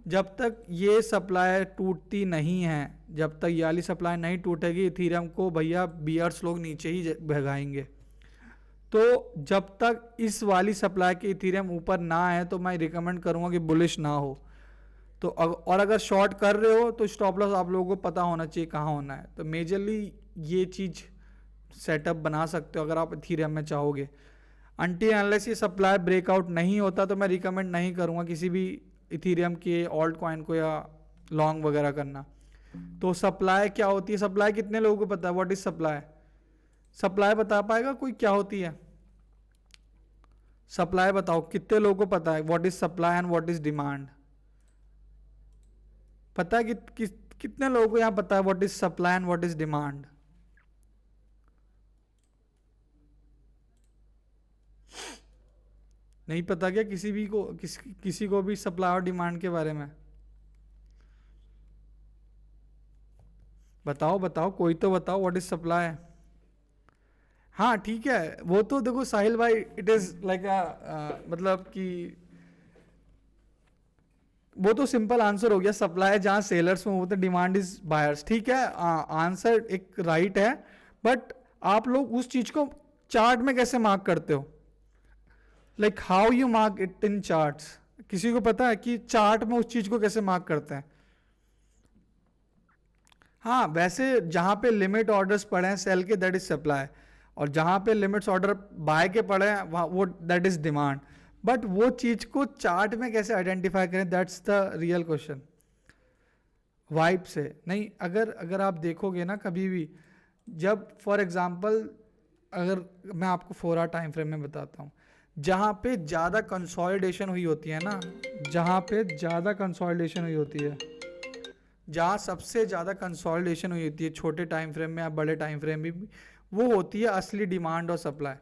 जब तक ये सप्लाई टूटती नहीं है, जब तक ये वाली सप्लाई नहीं टूटेगी, इथीरियम को भैया बियर्स लोग नीचे ही भगाएंगे। तो जब तक इस वाली सप्लाई के इथीरियम ऊपर ना आए तो मैं रिकमेंड करूँगा कि बुलिश ना हो। तो और अगर शॉर्ट कर रहे हो तो स्टॉप लॉस आप लोगों को पता होना चाहिए कहाँ होना है। तो मेजरली ये चीज़ सेटअप बना सकते हो अगर आप इथीरियम में चाहोगे। अनटिल अनलेस ये सप्लाई ब्रेकआउट नहीं होता तो मैं रिकमेंड नहीं करूँगा किसी भी इथीरियम के ऑल्ट कॉइन को या लॉन्ग वगैरह करना। तो सप्लाई क्या होती है, सप्लाई कितने लोगों को पता है, व्हाट इज सप्लाई? सप्लाई बता पाएगा कोई क्या होती है? सप्लाई बताओ, कितने लोगों को पता है what is supply and what is demand? पता है कितने लोगों को यहाँ पता है what is supply and what is demand? नहीं पता क्या किसी भी को, किसी को भी सप्लाई और डिमांड के बारे में? बताओ बताओ, कोई तो बताओ व्हाट इज सप्लाई। हाँ ठीक है, वो तो देखो साहिल भाई, इट इज लाइक मतलब कि वो तो सिंपल आंसर हो गया। सप्लाई जहाँ सेलर्स में होते, डिमांड इज बायर्स। ठीक है, आंसर एक राइट है। बट आप लोग उस चीज को चार्ट में कैसे मार्क करते हो? Like how you mark it in charts? किसी को पता है कि चार्ट में उस चीज को कैसे मार्क करते हैं? हाँ, वैसे जहाँ पे लिमिट ऑर्डर्स पड़े हैं सेल के, दैट इज सप्लाई, और जहाँ पे लिमिट्स ऑर्डर बाय के पड़े हैं वहाँ वो दैट इज डिमांड। बट वो चीज को चार्ट में कैसे आइडेंटिफाई करें, that's the real question. Vibe से नहीं, अगर आप देखोगे ना कभी भी, जब फॉर एग्जांपल अगर मैं आपको 4 आवर टाइम फ्रेम में बताता हूँ, जहाँ पे ज़्यादा कंसोलिडेशन हुई होती है ना, जहाँ पे ज़्यादा कंसोलिडेशन हुई होती है, जहाँ सबसे ज़्यादा कंसोलिडेशन हुई होती है छोटे टाइम फ्रेम में या बड़े टाइम फ्रेम में भी, वो होती है असली डिमांड और सप्लाई।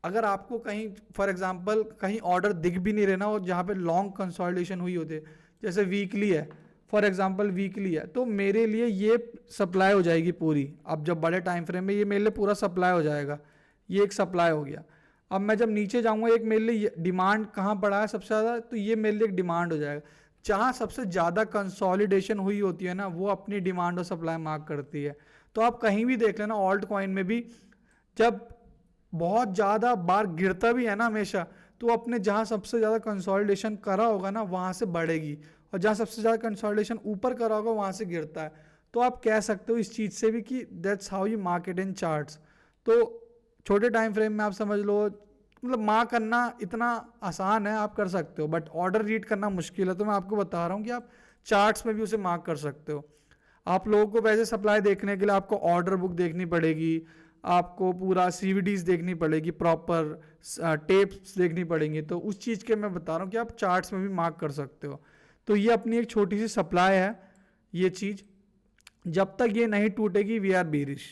अगर आपको कहीं फॉर एग्जांपल कहीं ऑर्डर दिख भी नहीं रहना और जहाँ पे लॉन्ग कंसोलिडेशन हुई होती है, जैसे वीकली है फॉर एग्जांपल, वीकली है तो मेरे लिए ये सप्लाई हो जाएगी पूरी। अब जब बड़े टाइम फ्रेम में ये मेरे लिए पूरा सप्लाई हो जाएगा, ये एक सप्लाई हो गया। अब मैं जब नीचे जाऊँगा, एक मेरे लिए डिमांड कहाँ पड़ा है सबसे ज़्यादा, तो ये मेरे लिए एक डिमांड हो जाएगा। जहाँ सबसे ज़्यादा कंसोलिडेशन हुई होती है ना, वो अपनी डिमांड और सप्लाई मार्क करती है। तो आप कहीं भी देख लेना, ऑल्ट कॉइन में भी जब बहुत ज़्यादा बार गिरता भी है ना हमेशा, तो अपने जहाँ सबसे ज़्यादा कंसोलिडेशन करा होगा ना वहाँ से बढ़ेगी, और जहाँ सबसे ज़्यादा कंसोलिडेशन ऊपर करा होगा वहाँ से गिरता है। तो आप कह सकते हो इस चीज़ से भी कि that's how you market in charts. तो छोटे टाइम फ्रेम में आप समझ लो, मतलब मार्क करना इतना आसान है, आप कर सकते हो, बट ऑर्डर रीड करना मुश्किल है। तो मैं आपको बता रहा हूँ कि आप चार्ट्स में भी उसे मार्क कर सकते हो। आप लोगों को वैसे सप्लाई देखने के लिए आपको ऑर्डर बुक देखनी पड़ेगी, आपको पूरा CVDs देखनी पड़ेगी, प्रॉपर टेप्स देखनी पड़ेंगी। तो उस चीज़ के मैं बता रहा हूँ कि आप चार्ट्स में भी मार्क कर सकते हो। तो ये अपनी एक छोटी सी सप्लाई है, ये चीज़ जब तक ये नहीं टूटेगी वी आर बीरिश।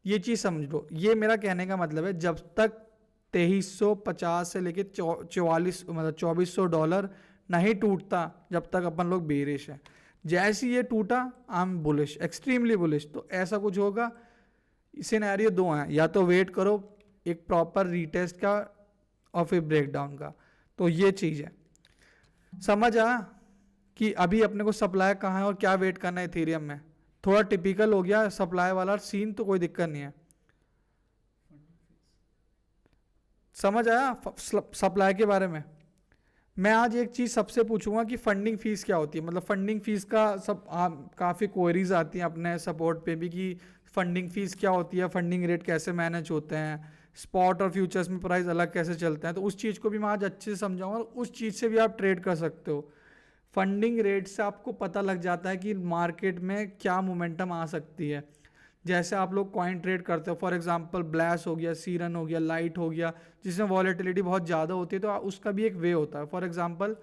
ये चीज़ समझ लो, ये मेरा कहने का मतलब है, जब तक 2350 से लेके 44 मतलब $2400 नहीं टूटता जब तक अपन लोग बेरिश है। जैसे ही ये टूटा I am bullish, extremely bullish. तो ऐसा कुछ होगा। सिनेरियो दो हैं, या तो वेट करो एक प्रॉपर रीटेस्ट का और फिर ब्रेकडाउन का। तो ये चीज़ है, समझ आ कि अभी अपने को सप्लाई कहाँ है और क्या वेट करना है इथेरियम में। थोड़ा टिपिकल हो गया सप्लाई वाला सीन, तो कोई दिक्कत नहीं है। समझ आया सप्लाई के बारे में। मैं आज एक चीज़ सबसे पूछूंगा कि फंडिंग फीस क्या होती है। मतलब फंडिंग फीस का सब काफ़ी क्वेरीज आती हैं अपने सपोर्ट पे भी कि फंडिंग फीस क्या होती है, फंडिंग रेट कैसे मैनेज होते हैं, स्पॉट और फ्यूचर्स में प्राइस अलग कैसे चलते हैं। तो उस चीज़ को भी मैं आज अच्छे से समझाऊंगा और उस चीज़ से भी आप ट्रेड कर सकते हो। फंडिंग रेट से आपको पता लग जाता है कि मार्केट में क्या मोमेंटम आ सकती है। जैसे आप लोग कॉइन ट्रेड करते हो, फॉर एग्जांपल ब्लैश हो गया, सीरन हो गया, लाइट हो गया, जिसमें वॉलेटिलिटी बहुत ज़्यादा होती है, तो उसका भी एक वे होता है। फॉर एग्जांपल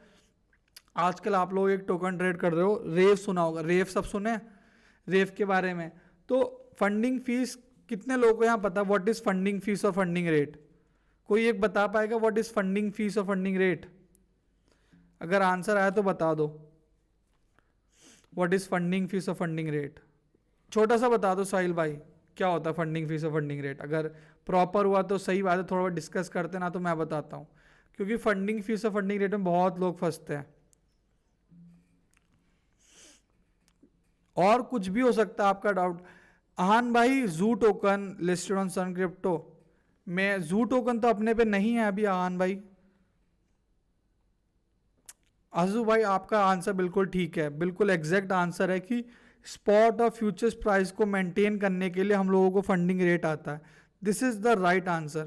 आजकल आप लोग एक टोकन ट्रेड कर रहे हो, रेव सुना होगा, रेव सब सुने रेव के बारे में। तो फंडिंग फीस कितने लोगों को यहाँ पता व्हाट इज फंडिंग फीस और फंडिंग रेट? कोई एक बता पाएगा व्हाट इज फंडिंग फीस और फंडिंग रेट? अगर आंसर आया तो बता दो व्हाट इज फंडिंग फीस और फंडिंग रेट। छोटा सा बता दो साहिल भाई, क्या होता है फंडिंग फीस और फंडिंग रेट? अगर प्रॉपर हुआ तो सही बात है, थोड़ा डिस्कस करते ना तो मैं बताता हूँ, क्योंकि फंडिंग फीस और फंडिंग रेट में बहुत लोग फंसते हैं। और कुछ भी हो सकता है आपका डाउट। आहान भाई zoo token listed on Sun Crypto में, जू टोकन तो अपने पे नहीं है अभी। आहान भाई, आजू भाई आपका आंसर बिल्कुल ठीक है, बिल्कुल एग्जैक्ट आंसर है कि स्पॉट और फ्यूचर्स प्राइस को मेंटेन करने के लिए हम लोगों को फंडिंग रेट आता है। This is the right answer.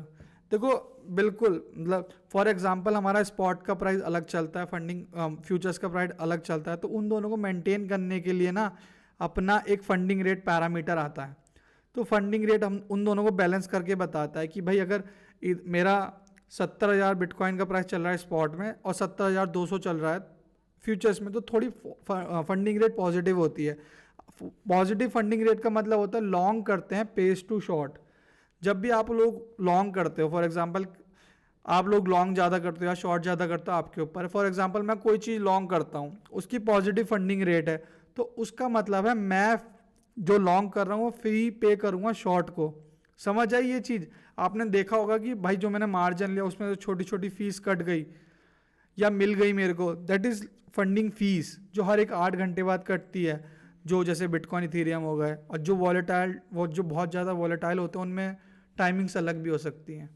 देखो बिल्कुल, मतलब फॉर एग्जांपल हमारा स्पॉट का प्राइस अलग चलता है, फंडिंग फ्यूचर्स का प्राइस अलग चलता है, तो उन दोनों को मेंटेन करने के लिए ना अपना एक फंडिंग रेट पैरामीटर आता है। तो फंडिंग रेट हम उन दोनों को बैलेंस करके बताता है कि भाई अगर मेरा 70,000 बिटकॉइन का प्राइस चल रहा है स्पॉट में और 70,200 चल रहा है फ्यूचर्स में, तो थोड़ी फंडिंग रेट पॉजिटिव होती है। पॉजिटिव फंडिंग रेट का मतलब होता है लॉन्ग करते हैं पेस टू शॉर्ट। जब भी आप लोग लॉन्ग करते हो, फॉर एग्जांपल आप लोग लॉन्ग ज़्यादा करते हो या शॉर्ट ज़्यादा करते हो आपके ऊपर। फॉर एग्जांपल मैं कोई चीज़ लॉन्ग करता हूँ, उसकी पॉजिटिव फंडिंग रेट है, तो उसका मतलब है मैं जो लॉन्ग कर रहा हूँ वो फी पे करूँगा शॉर्ट को। समझ आई ये चीज़? आपने देखा होगा कि भाई जो मैंने मार्जिन लिया उसमें तो छोटी छोटी फीस कट गई या मिल गई मेरे को, दैट इज़ फंडिंग फीस, जो हर एक 8 घंटे बाद कटती है। जो जैसे बिटकॉइन इथेरियम हो गए, और जो वॉलेटाइल, वो जो बहुत ज़्यादा वॉलेटाइल होते हैं उनमें टाइमिंग्स अलग भी हो सकती हैं।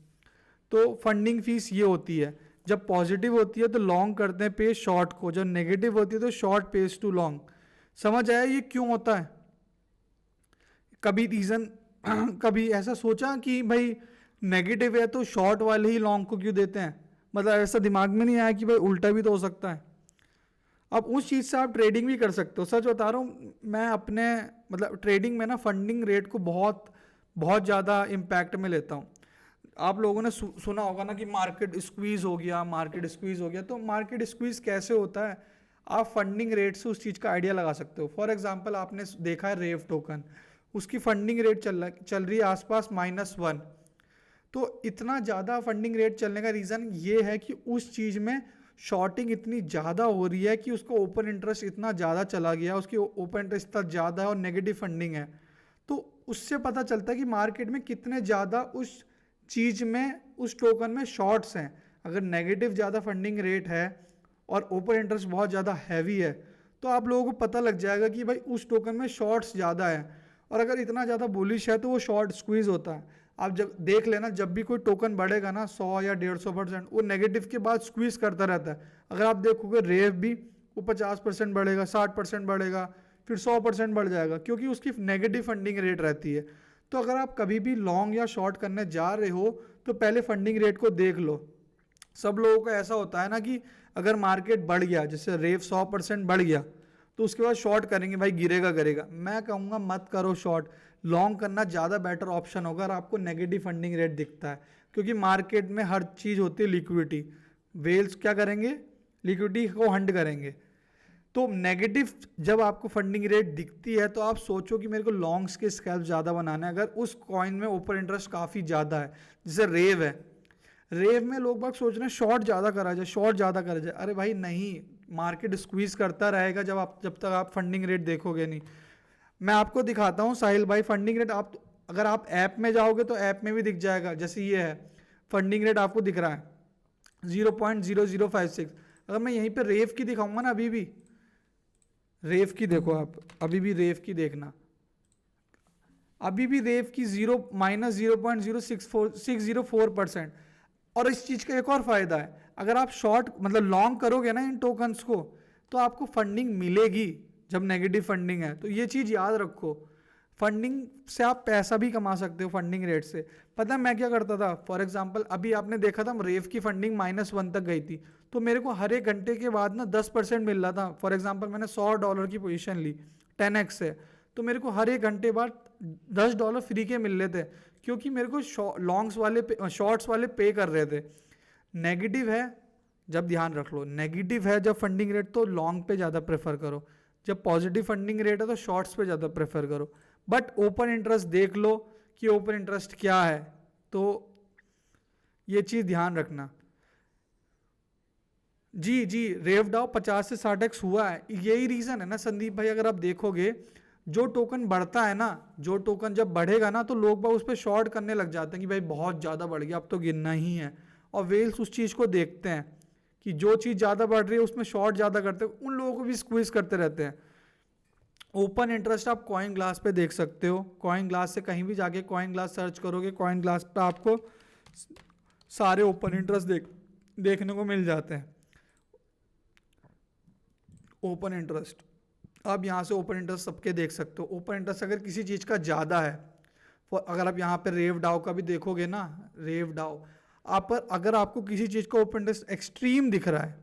तो फंडिंग फीस ये होती है। जब पॉजिटिव होती है तो लॉन्ग करते हैं पे शॉर्ट को, जब नेगेटिव होती है तो शॉर्ट पेस टू लॉन्ग। समझ आया ये क्यों होता है? कभी रीज़न कभी ऐसा सोचा कि भाई नेगेटिव है तो शॉर्ट वाले ही लॉन्ग को क्यों देते हैं? मतलब ऐसा दिमाग में नहीं आया कि भाई उल्टा भी तो हो सकता है। अब उस चीज़ से आप ट्रेडिंग भी कर सकते हो। सच बता रहा हूँ मैं, अपने मतलब ट्रेडिंग में ना फंडिंग रेट को बहुत बहुत ज़्यादा इम्पैक्ट में लेता हूँ। आप लोगों ने सुना होगा ना कि मार्केट स्क्वीज़ हो गया, मार्केट स्क्वीज़ हो गया। तो मार्केट स्क्वीज़ कैसे होता है, आप फंडिंग रेट से उस चीज़ का आइडिया लगा सकते हो। फॉर एग्जांपल आपने देखा है रेव टोकन, उसकी फंडिंग रेट चल रही है आसपास -1। तो इतना ज़्यादा फंडिंग रेट चलने का रीज़न ये है कि उस चीज़ में शॉर्टिंग इतनी ज़्यादा हो रही है कि उसका ओपन इंटरेस्ट इतना ज़्यादा चला गया, उसकी ओपन इंटरेस्ट इतना ज़्यादा है और नेगेटिव फंडिंग है। तो उससे पता चलता है कि मार्केट में कितने ज़्यादा उस चीज़ में, उस टोकन में शॉर्ट्स हैं। अगर नेगेटिव ज़्यादा फंडिंग रेट है और ओपन इंटरेस्ट बहुत ज़्यादा हैवी है, तो आप लोगों को पता लग जाएगा कि भाई उस टोकन में शॉर्ट्स ज़्यादा है। और अगर इतना ज़्यादा बुलिश है तो वो शॉर्ट स्क्वीज़ होता है। आप जब देख लेना, जब भी कोई टोकन बढ़ेगा ना 100 या 150%, वो नेगेटिव के बाद स्क्वीज़ करता रहता है। अगर आप देखोगे रेव भी, वो 50% बढ़ेगा, 60% बढ़ेगा, फिर 100% बढ़ जाएगा, क्योंकि उसकी नेगेटिव फंडिंग रेट रहती है। तो अगर आप कभी भी लॉन्ग या शॉर्ट करने जा रहे हो तो पहले फंडिंग रेट को देख लो। सब लोगों को ऐसा होता है ना कि अगर मार्केट बढ़ गया, जैसे रेव 100% बढ़ गया, तो उसके बाद शॉर्ट करेंगे, भाई गिरेगा करेगा। मैं कहूँगा मत करो शॉर्ट, लॉन्ग करना ज़्यादा बेटर ऑप्शन होगा अगर आपको नेगेटिव फंडिंग रेट दिखता है। क्योंकि मार्केट में हर चीज़ होती है लिक्विडिटी, वेल्स क्या करेंगे, लिक्विडिटी को हंट करेंगे। तो नेगेटिव जब आपको फंडिंग रेट दिखती है तो आप सोचो कि मेरे को लॉन्ग्स के स्कैल्प ज़्यादा बनाना है। अगर उस कॉइन में ओपन इंटरेस्ट काफ़ी ज़्यादा है, जैसे रेव है, रेव में लोग बाग सोच रहे हैं शॉर्ट ज़्यादा करा जाए, शॉर्ट ज़्यादा करा जाए। अरे भाई नहीं, मार्केट स्क्वीज करता रहेगा जब तक आप फंडिंग रेट देखोगे नहीं। मैं आपको दिखाता हूँ साहिल भाई फंडिंग रेट। आप अगर आप ऐप में जाओगे तो ऐप में भी दिख जाएगा। जैसे ये है फंडिंग रेट आपको दिख रहा है 0.0056। अगर मैं यहीं पे रेव की दिखाऊंगा ना, अभी भी रेव की देखो आप, अभी भी रेव की देखना, अभी भी रेव की -0.0604%। और इस चीज़ का एक और फायदा है, अगर आप शॉर्ट मतलब लॉन्ग करोगे ना इन टोकन्स को तो आपको फंडिंग मिलेगी जब नेगेटिव फंडिंग है। तो ये चीज़ याद रखो, फंडिंग से आप पैसा भी कमा सकते हो फंडिंग रेट से। पता है मैं क्या करता था, फॉर एग्जांपल अभी आपने देखा था रेव की फंडिंग -1 तक गई थी, तो मेरे को हर एक घंटे के बाद ना 10% मिल रहा था। फॉर एग्जांपल मैंने $100 की पोजीशन ली 10x से, तो मेरे को हर एक घंटे बाद $10 फ्री के मिल रहे थे, क्योंकि मेरे को लॉन्ग्स वाले शॉर्ट्स वाले पे कर रहे थे। नेगेटिव है जब, ध्यान रख लो, नेगेटिव है जब फंडिंग रेट तो लॉन्ग पे ज़्यादा प्रेफर करो, जब पॉजिटिव फंडिंग रेट है तो शॉर्ट्स पे ज़्यादा प्रेफर करो। बट ओपन इंटरेस्ट देख लो कि ओपन इंटरेस्ट क्या है, तो ये चीज़ ध्यान रखना। जी जी, रेव डाउ 50 से 60x हुआ है। यही रीज़न है ना संदीप भाई, अगर आप देखोगे जो टोकन बढ़ता है ना, जो टोकन जब बढ़ेगा ना तो लोग बाग उस पर शॉर्ट करने लग जाते हैं कि भाई बहुत ज़्यादा बढ़ गया अब तो गिनना ही है। और वेल्स उस चीज़ को देखते हैं कि जो चीज़ ज़्यादा बढ़ रही है उसमें शॉर्ट ज़्यादा करते हैं, उन लोगों को भी स्क्वीज करते रहते हैं। ओपन इंटरेस्ट आप कॉइन ग्लास पे देख सकते हो, कॉइन ग्लास से कहीं भी जाके कॉइन ग्लास सर्च करोगे, कॉइन ग्लास पे आपको सारे ओपन इंटरेस्ट देखने को मिल जाते हैं। ओपन इंटरेस्ट आप यहाँ से ओपन इंटरेस्ट सबके देख सकते हो। ओपन इंटरेस्ट अगर किसी चीज़ का ज़्यादा है, अगर आप यहाँ पे रेव डाउ का भी देखोगे ना, रेव डाउ आप पर अगर आपको किसी चीज़ का ओपन इंटरेस्ट एक्सट्रीम दिख रहा है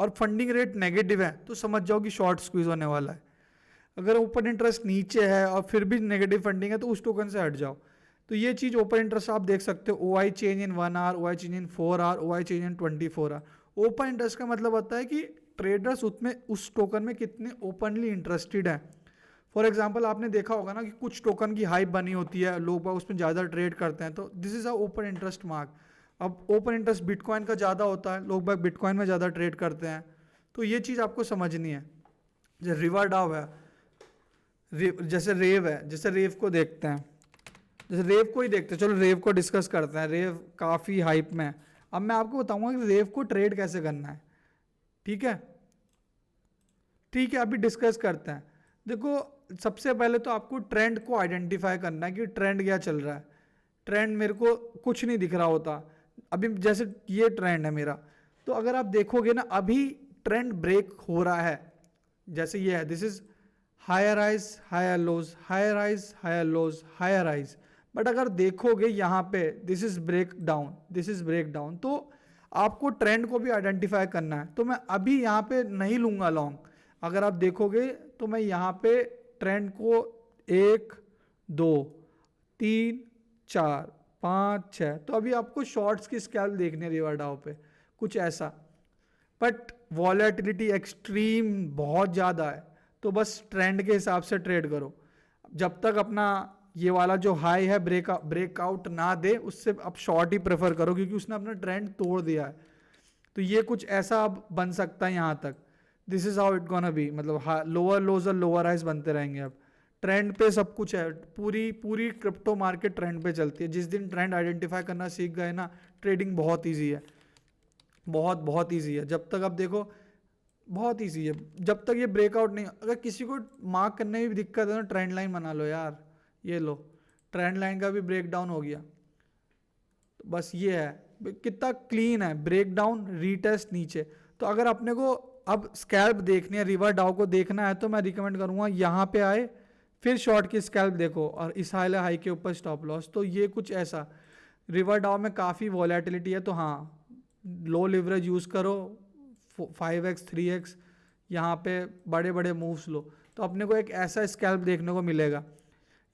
और फंडिंग रेट नेगेटिव है तो समझ जाओ कि शॉर्ट स्क्वीज होने वाला है। अगर ओपन इंटरेस्ट नीचे है और फिर भी नेगेटिव फंडिंग है तो उस टोकन से हट जाओ। तो ये चीज़ ओपन इंटरेस्ट आप देख सकते हो, OI change in 1 hour, OI change in 4 hour, OI change in 24 hour. Open interest का मतलब होता है कि ट्रेडर्स उसमें उस टोकन में कितने ओपनली इंटरेस्टेड हैं। फॉर एग्जांपल आपने देखा होगा ना कि कुछ टोकन की हाइप बनी होती है, लोग उसमें ज़्यादा ट्रेड करते हैं, तो this is a open interest mark. अब ओपन इंटरेस्ट बिटकॉइन का ज़्यादा होता है, लोग बाग बिटकॉइन में ज़्यादा ट्रेड करते हैं, तो ये चीज़ आपको समझनी है। जैसे रिवर डाउ है, जैसे रेव है, जैसे रेव को देखते हैं, जैसे रेव को ही देखते हैं, चलो रेव को डिस्कस करते हैं। रेव काफ़ी हाइप में है। अब मैं आपको बताऊंगा कि रेव को ट्रेड कैसे करना है। ठीक है, ठीक है, अभी डिस्कस करते हैं। देखो सबसे पहले तो आपको ट्रेंड को आइडेंटिफाई करना है कि ट्रेंड क्या चल रहा है। ट्रेंड मेरे को कुछ नहीं दिख रहा होता, अभी जैसे ये ट्रेंड है मेरा, तो अगर आप देखोगे ना अभी ट्रेंड ब्रेक हो रहा है, जैसे ये है, this is higher highs higher lows, higher highs higher lows, higher highs. But अगर देखोगे यहाँ पे this is break down, this is break down, तो आपको ट्रेंड को भी आइडेंटिफाई करना है। तो मैं अभी यहाँ पे नहीं लूँगा लॉन्ग। अगर आप देखोगे तो मैं यहाँ पे ट्रेंड को 1 2 3 4 5 6, तो अभी आपको शॉर्ट्स की स्कैल्प देखने रिवर डाउ पे कुछ ऐसा। बट वॉलेटिलिटी एक्सट्रीम बहुत ज़्यादा है, तो बस ट्रेंड के हिसाब से ट्रेड करो। जब तक अपना ये वाला जो हाई है ब्रेकआउट ना दे, उससे आप शॉर्ट ही प्रेफर करो, क्योंकि उसने अपना ट्रेंड तोड़ दिया है। तो ये कुछ ऐसा अब बन सकता है यहाँ तक। This is how it gonna be, मतलब लोअर लोज और लोअर हाइज बनते रहेंगे। अब ट्रेंड पे सब कुछ है, पूरी क्रिप्टो मार्केट ट्रेंड पे चलती है। जिस दिन ट्रेंड आइडेंटिफाई करना सीख गए ना, ट्रेडिंग बहुत ईजी है, बहुत ईजी है। जब तक आप देखो बहुत ईजी है, जब तक ये ब्रेकआउट नहीं। अगर किसी को मार्क करने में भी दिक्कत है ना, ट्रेंड लाइन बना लो यार, ये लो ट्रेंड लाइन का भी ब्रेक डाउन हो गया। तो बस ये है, कितना क्लीन है, ब्रेक डाउन रीटेस्ट नीचे। तो अगर अपने को अब स्कैल्प देखनी है, रिवर डाउ को देखना है, तो मैं रिकमेंड करूँगा यहाँ पे आए, फिर शॉर्ट की स्कैल्प देखो और इस हाई के ऊपर स्टॉप लॉस। तो ये कुछ ऐसा, रिवर डाउ में काफ़ी वॉलेटिलिटी है, तो हाँ लो लिवरेज यूज़ करो, 5x 3x यहाँ पे बड़े बड़े मूव्स लो, तो अपने को एक ऐसा स्कैल्प देखने को मिलेगा।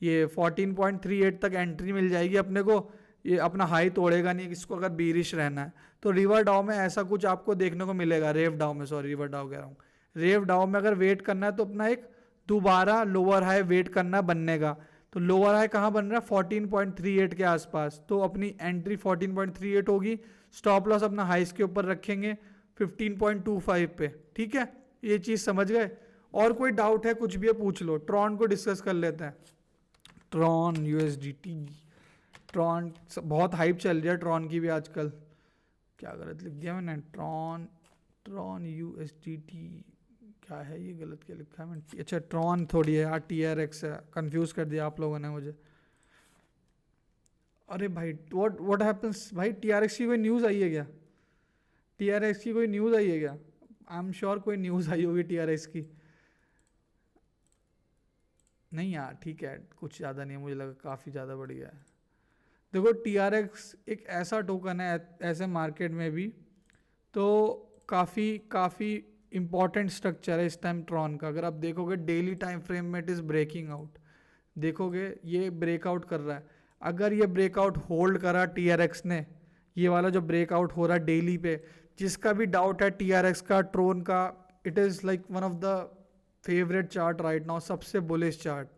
ये 14.38 तक एंट्री मिल जाएगी अपने को, ये अपना हाई तोड़ेगा नहीं इसको अगर बीरिश रहना है। तो रिवर डाउ में ऐसा कुछ आपको देखने को मिलेगा, रेव डाउ में, सॉरी रिवर डाउ कह रहा हूँ। रेव डाउ में अगर वेट करना है तो अपना एक दोबारा लोअर हाई वेट करना बनने का, तो लोअर हाई कहाँ बन रहा है 14.38 के आसपास, तो अपनी एंट्री 14.38 होगी, स्टॉप लॉस अपना हाइस के ऊपर रखेंगे 15.25 पे। ठीक है, ये चीज़ समझ गए। और कोई डाउट है कुछ भी है पूछ लो। ट्रॉन को डिस्कस कर लेते हैं। ट्रॉन यूएसडीटी, ट्रॉन बहुत हाइप चल रही है ट्रॉन की भी आजकल। क्या गलत लिख दिया मैंने, ट्रॉन यूएसडीटी क्या है ये, गलत क्या लिखा है मैंने। अच्छा ट्रॉन थोड़ी है यार, टीआरएक्स है, कंफ्यूज कर दिया आप लोगों ने मुझे। अरे भाई व्हाट हैपेंस भाई, टीआरएक्स की कोई न्यूज़ आई है क्या? टीआरएक्स की कोई न्यूज़ आई है क्या? आई एम श्योर कोई न्यूज़ आई होगी टीआरएक्स की। नहीं यार ठीक है, कुछ ज़्यादा नहीं है, मुझे लगा काफ़ी ज़्यादा बढ़ गया है। देखो टीआरएक्स एक ऐसा टोकन है ऐसे मार्केट में भी, तो काफ़ी इंपॉर्टेंट स्ट्रक्चर है इस टाइम ट्रॉन का। अगर आप देखोगे डेली टाइम फ्रेम में इट इज़ ब्रेकिंग आउट, देखोगे ये ब्रेकआउट कर रहा है। अगर ये ब्रेकआउट होल्ड करा टीआरएक्स ने, ये वाला जो ब्रेकआउट हो रहा है डेली पे, जिसका भी डाउट है टीआरएक्स का, ट्रोन का, it is like one of the favourite chart right now, सबसे बुलिश चार्ट,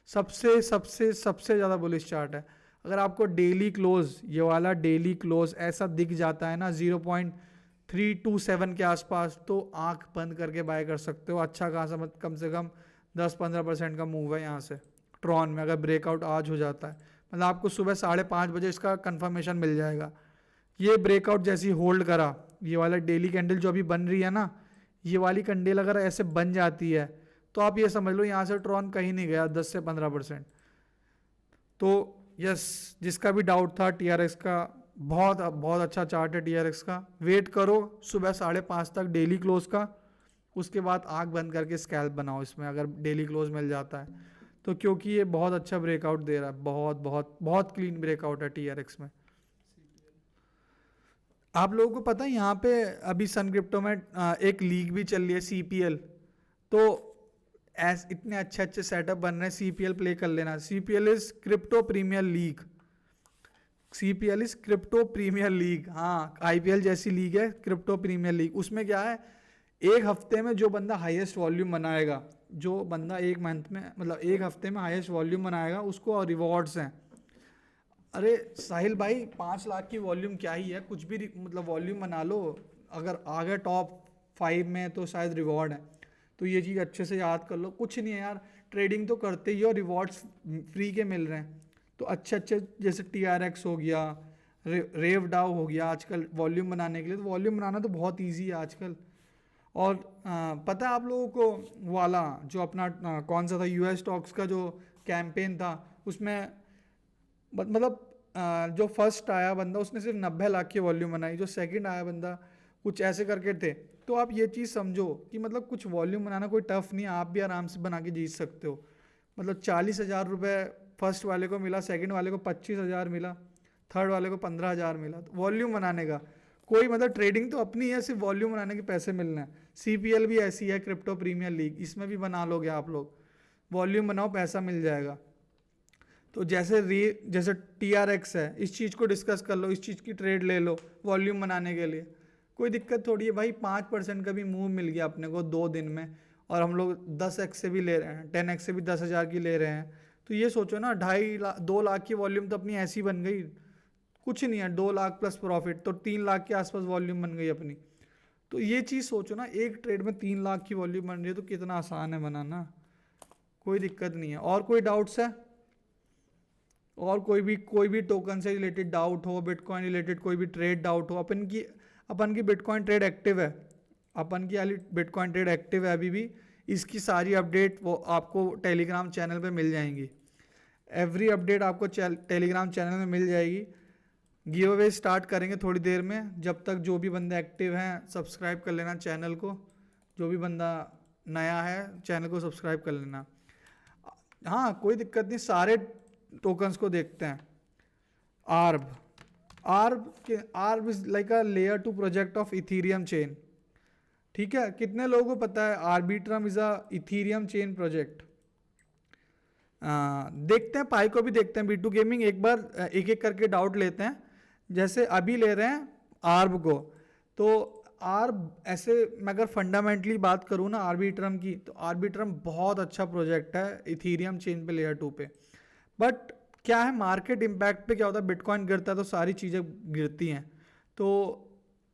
सबसे सबसे सबसे ज़्यादा बुलिश चार्ट है। अगर आपको डेली क्लोज, ये वाला डेली क्लोज ऐसा दिख जाता है ना 0.327 के आसपास, तो आंख बंद करके बाय कर सकते हो। अच्छा खासा मत कम से कम 10-15% का मूव है यहाँ से ट्रॉन में, अगर ब्रेकआउट आज हो जाता है। मतलब आपको सुबह 5:30 बजे इसका कंफर्मेशन मिल जाएगा। ये ब्रेकआउट जैसी होल्ड करा, ये वाला डेली कैंडल जो अभी बन रही है ना, ये वाली कैंडल अगर ऐसे बन जाती है तो आप ये समझ लो यहाँ से ट्रॉन कहीं नहीं गया 10 से 15%। तो यस, जिसका भी डाउट था टीआरएक्स का, बहुत बहुत अच्छा चार्ट है टीआरएक्स का। वेट करो सुबह 5:30 तक डेली क्लोज का, उसके बाद आंख बंद करके स्कैल्प बनाओ इसमें, अगर डेली क्लोज मिल जाता है तो, क्योंकि ये बहुत अच्छा ब्रेकआउट दे रहा है, बहुत बहुत बहुत क्लीन ब्रेकआउट है टीआरएक्स में। आप लोगों को पता है यहाँ पे अभी सन क्रिप्टो में एक लीग भी चल रही है सीपीएल, तो इतने अच्छे अच्छे सेटअप बन रहे हैं, सीपीएल प्ले कर लेना। CPL is crypto premier league, CPL is crypto premier league. हाँ, आईपीएल जैसी लीग है क्रिप्टो प्रीमियर लीग। उसमें क्या है, एक हफ्ते में जो बंदा हाईएस्ट वॉल्यूम बनाएगा, जो बंदा एक मंथ में मतलब एक हफ्ते में हाईएस्ट वॉल्यूम बनाएगा, उसको रिवॉर्ड्स हैं। अरे साहिल भाई 5 लाख की वॉल्यूम क्या ही है, कुछ भी मतलब वॉल्यूम बना लो, अगर आ गए टॉप 5 में तो शायद रिवॉर्ड है। तो ये चीज़ अच्छे से याद कर लो। कुछ नहीं है यार, ट्रेडिंग तो करते ही हो, रिवॉर्ड्स फ्री के मिल रहे हैं। तो अच्छे अच्छे जैसे टीआरएक्स हो गया, रेव डाउ हो गया, आजकल वॉल्यूम बनाने के लिए, तो वॉल्यूम बनाना तो बहुत ईजी है आजकल। और पता है आप लोगों को वाला जो अपना कौन सा था, यूएस स्टॉक्स का जो कैंपेन था, उसमें मतलब जो फर्स्ट आया बंदा उसने सिर्फ 90 लाख की वॉल्यूम बनाई, जो सेकंड आया बंदा कुछ ऐसे करके थे। तो आप ये चीज़ समझो कि मतलब कुछ वॉल्यूम बनाना कोई टफ नहीं है, आप भी आराम से बना के जीत सकते हो। मतलब 40,000 रुपये फर्स्ट वाले को मिला, सेकंड वाले को 25,000 मिला, थर्ड वाले को 15,000 मिला। तो वॉल्यूम बनाने का कोई मतलब, ट्रेडिंग तो अपनी है, सिर्फ वॉल्यूम बनाने के पैसे मिलने हैं। सीपीएल भी ऐसी है, क्रिप्टो प्रीमियर लीग, इसमें भी बना लोगे आप लोग, वॉल्यूम बनाओ पैसा मिल जाएगा। तो जैसे टीआरएक्स है, इस चीज़ को डिस्कस कर लो, इस चीज़ की ट्रेड ले लो वॉल्यूम बनाने के लिए, कोई दिक्कत थोड़ी है भाई। 5% का भी मूव मिल गया अपने को 2 दिन में, और हम लोग 10x से भी ले रहे हैं, 10x से भी 10,000 की ले रहे हैं। तो ये सोचो ना, 2 लाख की वॉल्यूम तो अपनी ऐसी बन गई, कुछ नहीं है, 2 लाख प्लस प्रॉफिट, तो 3 लाख के आसपास वॉल्यूम बन गई अपनी। तो ये चीज़ सोचो ना, एक ट्रेड में 3 लाख की वॉल्यूम बन रही है, तो कितना आसान है बनाना, कोई दिक्कत नहीं है। और कोई डाउट्स है? और कोई भी टोकन से रिलेटेड डाउट हो, बिटकॉइन रिलेटेड कोई भी ट्रेड डाउट हो? अपन की बिटकॉइन ट्रेड एक्टिव है, अपन की वाली बिटकॉइन ट्रेड एक्टिव है अभी भी। इसकी सारी अपडेट वो आपको टेलीग्राम चैनल पे मिल जाएंगी, एवरी अपडेट आपको टेलीग्राम चैनल में मिल जाएगी। गिव अवे स्टार्ट करेंगे थोड़ी देर में, जब तक जो भी बंदे एक्टिव हैं सब्सक्राइब कर लेना चैनल को, जो भी बंदा नया है चैनल को सब्सक्राइब कर लेना। हाँ कोई दिक्कत नहीं, सारे टोकन्स को देखते हैं। Arb is like a layer 2 project of Ethereum chain. ठीक है, कितने लोगों को पता है Arbitrum is a Ethereum chain project? देखते हैं, पाई को भी देखते हैं, B2 गेमिंग एक बार एक एक करके डाउट लेते हैं। जैसे अभी ले रहे हैं आर्ब को, तो आर्ब ऐसे मैं अगर फंडामेंटली बात करूँ ना आर्बिट्रम की, तो आर्बिट्रम बहुत अच्छा प्रोजेक्ट है इथीरियम चेन पे, लेयर 2 पे। बट क्या है, मार्केट इम्पैक्ट पे क्या होता है, बिटकॉइन गिरता है तो सारी चीज़ें गिरती हैं। तो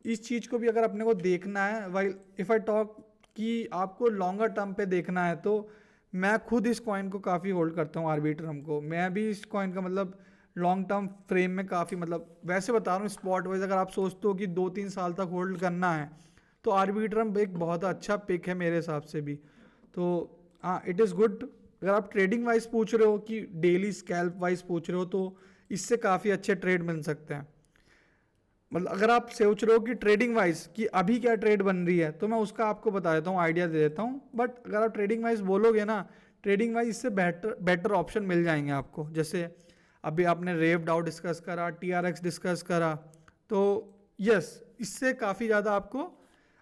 इस चीज़ को भी अगर अपने को देखना है, वाइल इफ़ आई टॉक कि आपको लॉन्गर टर्म पे देखना है, तो मैं खुद इस कॉइन को काफ़ी होल्ड करता हूँ, आर्बिट्रम को। मैं भी इस कॉइन का मतलब लॉन्ग टर्म फ्रेम में काफ़ी, मतलब वैसे बता रहा हूँ स्पॉट वाइज, अगर आप सोचते हो कि 2-3 साल तक होल्ड करना है तो आर्बिट्रम एक बहुत अच्छा पिक है मेरे हिसाब से भी। तो हाँ, इट इज़ गुड। अगर आप ट्रेडिंग वाइज पूछ रहे हो कि डेली स्कैल्प वाइज पूछ रहे हो, तो इससे काफ़ी अच्छे ट्रेड मिल सकते हैं। मतलब अगर आप सोच रहे हो कि ट्रेडिंग वाइज कि अभी क्या ट्रेड बन रही है, तो मैं उसका आपको बता देता हूँ, आइडिया दे देता हूँ। बट अगर आप ट्रेडिंग वाइज बोलोगे ना, ट्रेडिंग वाइज इससे बेटर ऑप्शन मिल जाएंगे आपको। जैसे अभी आपने रेव डाउ डिस्कस करा, TRX डिस्कस करा, तो यस, इससे काफ़ी ज़्यादा आपको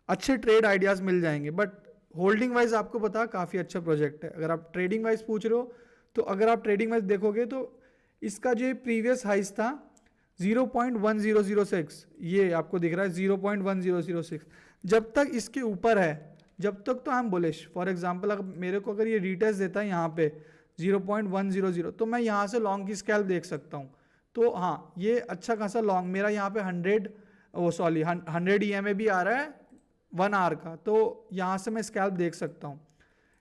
अच्छे ट्रेड आइडियाज़ मिल जाएंगे। बट होल्डिंग वाइज आपको पता काफ़ी अच्छा प्रोजेक्ट है। अगर आप ट्रेडिंग वाइज पूछ रहे हो, तो अगर आप ट्रेडिंग वाइज देखोगे तो इसका जो प्रीवियस हाइस था 0.1006, ये आपको दिख रहा है 0.1006, जब तक इसके ऊपर है, जब तक तो I am bullish. For example अगर मेरे को अगर ये रीटेस्ट देता है यहाँ पे 0.100, तो मैं यहाँ से लॉन्ग की स्कैल्प देख सकता हूँ। तो हाँ, ये अच्छा खासा लॉन्ग, मेरा यहाँ पे 100 EMA भी आ रहा है 1 आवर का, तो यहाँ से मैं स्कैल्प देख सकता हूँ।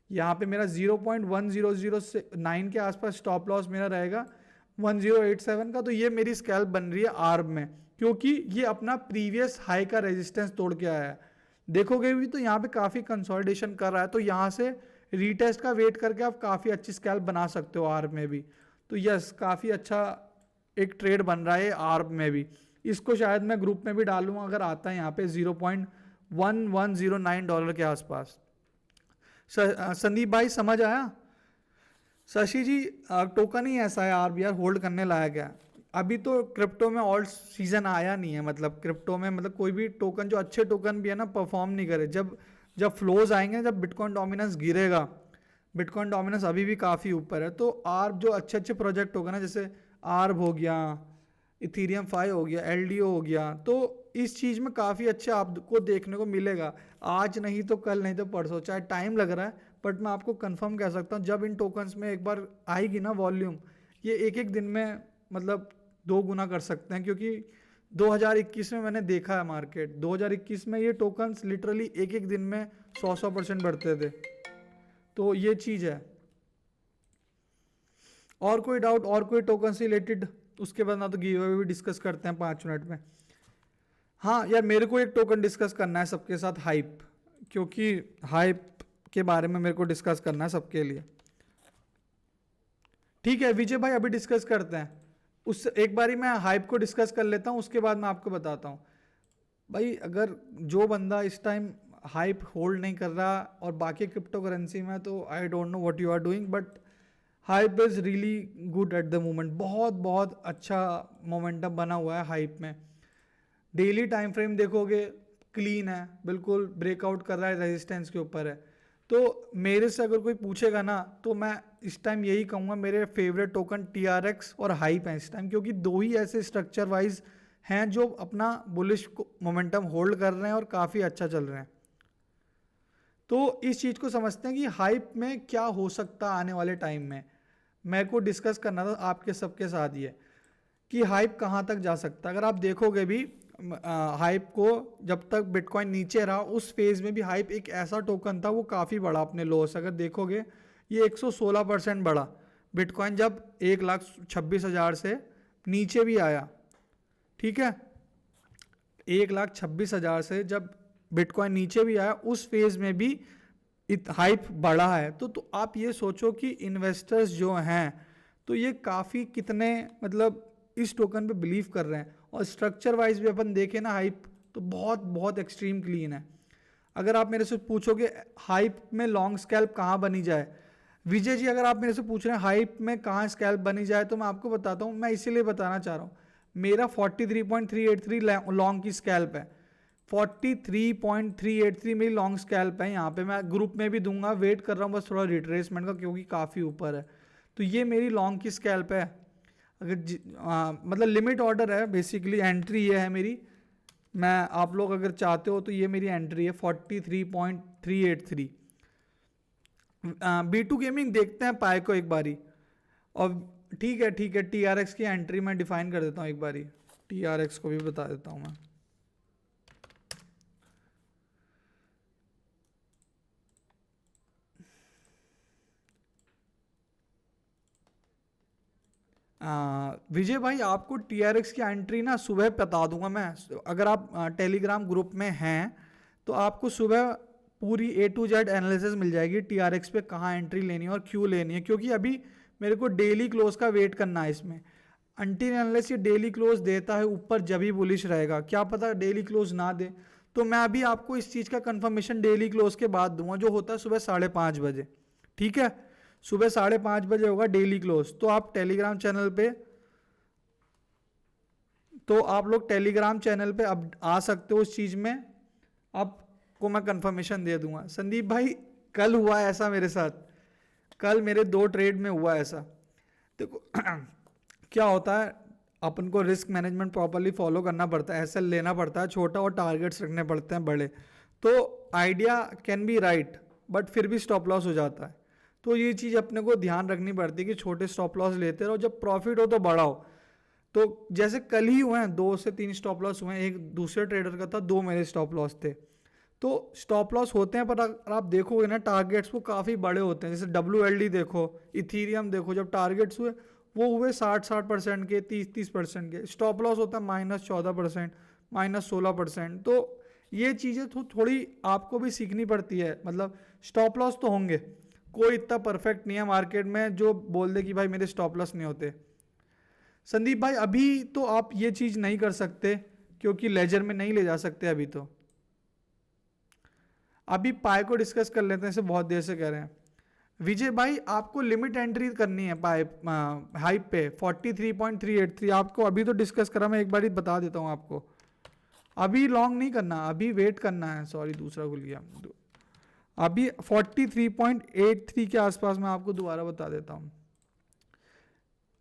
यहाँ पे मेरा 0.1009 के आसपास स्टॉप लॉस मेरा रहेगा 1087 का। तो ये मेरी स्कैल्प बन रही है आर्ब में, क्योंकि ये अपना प्रीवियस हाई का रेजिस्टेंस तोड़ के आया है। देखोगे भी तो यहाँ पे काफ़ी कंसोलिडेशन कर रहा है, तो यहाँ से रीटेस्ट का वेट करके आप काफ़ी अच्छी स्कैल्प बना सकते हो आर्ब में भी। तो यस, काफ़ी अच्छा एक ट्रेड बन रहा है आर्ब में भी। इसको शायद मैं ग्रुप में भी डालूंगा अगर आता है यहाँ पे $0.1109 के आसपास। संदीप भाई समझ आया? शशि जी, टोकन ही ऐसा है यार होल्ड करने लायक है। अभी तो क्रिप्टो में ऑल्ट सीजन आया नहीं है, मतलब क्रिप्टो में मतलब कोई भी टोकन जो अच्छे टोकन भी है ना परफॉर्म नहीं करे। जब जब फ्लोज आएंगे, जब बिटकॉइन डोमिनेंस गिरेगा, बिटकॉइन डोमिनेंस अभी भी काफ़ी ऊपर है, तो आर्ब जो अच्छे अच्छे प्रोजेक्ट होगा ना, जैसे आर्ब हो गया, इथीरियम 5 हो गया, LDO हो गया, तो इस चीज़ में काफ़ी अच्छा आपको देखने को मिलेगा। आज नहीं तो कल, नहीं तो परसों, चाहे टाइम लग रहा है, बट मैं आपको कंफर्म कह सकता हूँ जब इन टोकन्स में एक बार आएगी ना वॉल्यूम, ये एक एक दिन में मतलब 2 गुना कर सकते हैं। क्योंकि 2021 में मैंने देखा है मार्केट, 2021 में ये टोकन्स लिटरली एक एक दिन में 100% बढ़ते थे। तो ये चीज़ है। और कोई डाउट, और कोई टोकन से रिलेटेड? उसके बाद ना तो गिव अवे भी डिस्कस करते हैं 5 मिनट में। हाँ यार, मेरे को एक टोकन डिस्कस करना है सबके साथ, हाइप, क्योंकि हाइप के बारे में मेरे को डिस्कस करना है सबके लिए। ठीक है विजय भाई, अभी डिस्कस करते हैं। उस एक बारी मैं हाइप को डिस्कस कर लेता हूँ, उसके बाद मैं आपको बताता हूँ। भाई अगर जो बंदा इस टाइम हाइप होल्ड नहीं कर रहा और बाकी क्रिप्टो करेंसी में, तो I don't know what you are doing, but hype is really good at the moment. बहुत बहुत अच्छा मोमेंटम बना हुआ है हाइप में। डेली टाइम फ्रेम देखोगे क्लीन है, बिल्कुल ब्रेकआउट कर रहा है, रेजिस्टेंस के ऊपर है। तो मेरे से अगर कोई पूछेगा ना, तो मैं इस टाइम यही कहूँगा मेरे फेवरेट टोकन TRX और हाइप हैं इस टाइम, क्योंकि दो ही ऐसे स्ट्रक्चर वाइज हैं जो अपना बुलिश मोमेंटम होल्ड कर रहे हैं और काफ़ी अच्छा चल रहे हैं। तो इस चीज़ को समझते हैं कि हाइप में क्या हो सकता है आने वाले टाइम में। मेरे को डिस्कस करना था आपके सबके साथ ये कि हाइप कहाँ तक जा सकता है। अगर आप देखोगे भी हाइप को, जब तक बिटकॉइन नीचे रहा उस फेज में भी हाइप एक ऐसा टोकन था, वो काफ़ी बड़ा अपने लो से अगर देखोगे, ये 116% बढ़ा। बिटकॉइन जब 1,26,000 से नीचे भी आया, ठीक है, 1,26,000 से जब बिटकॉइन नीचे भी आया, उस फेज में भी हाइप बढ़ा है। तो आप ये सोचो कि इन्वेस्टर्स जो हैं, तो ये काफ़ी कितने मतलब इस टोकन पे बिलीव कर रहे हैं। और स्ट्रक्चर वाइज भी अपन देखें ना हाइप, तो बहुत बहुत एक्सट्रीम क्लीन है। अगर आप मेरे से पूछोगे हाइप में लॉन्ग स्कैल्प कहाँ बनी जाए, विजय जी अगर आप मेरे से पूछ रहे हैं हाइप में कहाँ स्कैल्प बनी जाए, तो मैं आपको बताता हूँ। मैं इसीलिए बताना चाह रहा हूँ, मेरा 43.383 लॉन्ग की स्कैल्प है। 43.383 मेरी लॉन्ग स्कैल्प है। यहाँ पे मैं ग्रुप में भी दूंगा, वेट कर रहा हूँ बस थोड़ा रिट्रेसमेंट का, क्योंकि काफ़ी ऊपर है। तो ये मेरी लॉन्ग की स्कैल्प है। अगर मतलब लिमिट ऑर्डर है बेसिकली, एंट्री ये है मेरी। मैं आप लोग अगर चाहते हो तो ये मेरी एंट्री है 43.383। B2 गेमिंग देखते हैं पाए को एक बारी। और ठीक है ठीक है, TRX की एंट्री मैं डिफाइन कर देता हूँ एक बारी, TRX को भी बता देता हूँ मैं। विजय भाई आपको TRX की एंट्री ना सुबह बता दूंगा मैं, अगर आप टेलीग्राम ग्रुप में हैं तो आपको सुबह पूरी A to Z एनालिसिस मिल जाएगी TRX पे, कहाँ एंट्री लेनी है और क्यों लेनी है, क्योंकि अभी मेरे को डेली क्लोज का वेट करना है इसमें। अनटिल अनलेस ये डेली क्लोज देता है ऊपर जब ही बुलिश रहेगा, क्या पता डेली क्लोज ना दे, तो मैं अभी आपको इस चीज़ का कंफर्मेशन डेली क्लोज के बाद दूंगा, जो होता है सुबह 5:30 बजे। ठीक है, सुबह 5:30 बजे होगा डेली क्लोज। तो आप टेलीग्राम चैनल पे, तो आप लोग टेलीग्राम चैनल पे अब आ सकते हो उस चीज़ में, आपको मैं कंफर्मेशन दे दूंगा। संदीप भाई कल हुआ ऐसा मेरे साथ, कल मेरे 2 ट्रेड में हुआ ऐसा। देखो क्या होता है, अपन को रिस्क मैनेजमेंट प्रॉपरली फॉलो करना पड़ता है, एसएल लेना पड़ता है छोटा और टारगेट्स रखने पड़ते हैं बड़े। तो idea can be right but फिर भी स्टॉप लॉस हो जाता है। तो ये चीज़ अपने को ध्यान रखनी पड़ती है कि छोटे स्टॉप लॉस लेते रहो, जब प्रॉफिट हो तो बढ़ाओ। तो जैसे कल ही हुए हैं 2 से 3 स्टॉप लॉस हुए हैं, एक दूसरे ट्रेडर का था, 2 मेरे स्टॉप लॉस थे। तो स्टॉप लॉस होते हैं, पर अगर आप देखोगे ना टारगेट्स वो काफ़ी बड़े होते हैं। जैसे WLD देखो, इथीरियम देखो, जब टारगेट्स हुए वो हुए 60% के, 30% के। स्टॉप लॉस होता है -14%, -16%। तो ये चीज़ें थोड़ी आपको भी सीखनी पड़ती है। मतलब स्टॉप लॉस तो होंगे, कोई इतना परफेक्ट नहीं है मार्केट में जो बोल दे कि भाई मेरे स्टॉप लॉस नहीं होते। संदीप भाई अभी तो आप ये चीज़ नहीं कर सकते क्योंकि लेजर में नहीं ले जा सकते अभी। तो अभी पाई को डिस्कस कर लेते हैं, इसे बहुत देर से कह रहे हैं। विजय भाई आपको लिमिट एंट्री करनी है पाई हाइप पे 43.383, आपको अभी तो डिस्कस करा, मैं एक बार ही बता देता हूँ आपको। अभी लॉन्ग नहीं करना, अभी वेट करना है। सॉरी दूसरा खुल गया। अभी 43.83 के आसपास मैं आपको दोबारा बता देता हूँ।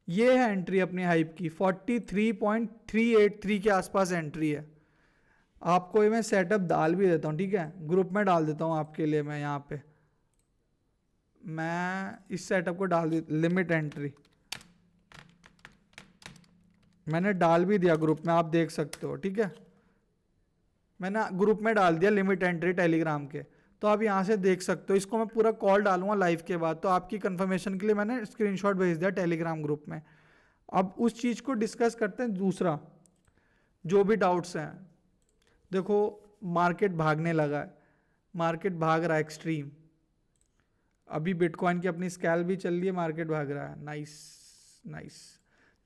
ये है एंट्री अपनी हाइप की, 43.383 के आसपास एंट्री है। आपको ये मैं सेटअप डाल भी देता हूँ, ठीक है, ग्रुप में डाल देता हूँ आपके लिए। मैं यहाँ पे मैं इस सेटअप को डाल दी, लिमिट एंट्री मैंने डाल भी दिया ग्रुप में, आप देख सकते हो। ठीक है, मैंने ग्रुप में डाल दिया लिमिट एंट्री टेलीग्राम के, तो आप यहाँ से देख सकते हो। इसको मैं पूरा कॉल डालूंगा लाइव के बाद, तो आपकी कंफर्मेशन के लिए मैंने स्क्रीनशॉट भेज दिया टेलीग्राम ग्रुप में। अब उस चीज़ को डिस्कस करते हैं। दूसरा जो भी डाउट्स हैं, देखो मार्केट भागने लगा है, मार्केट भाग रहा है एक्सट्रीम। अभी बिटकॉइन की अपनी स्कैल भी चल रही है, मार्केट भाग रहा है। नाइस नाइस,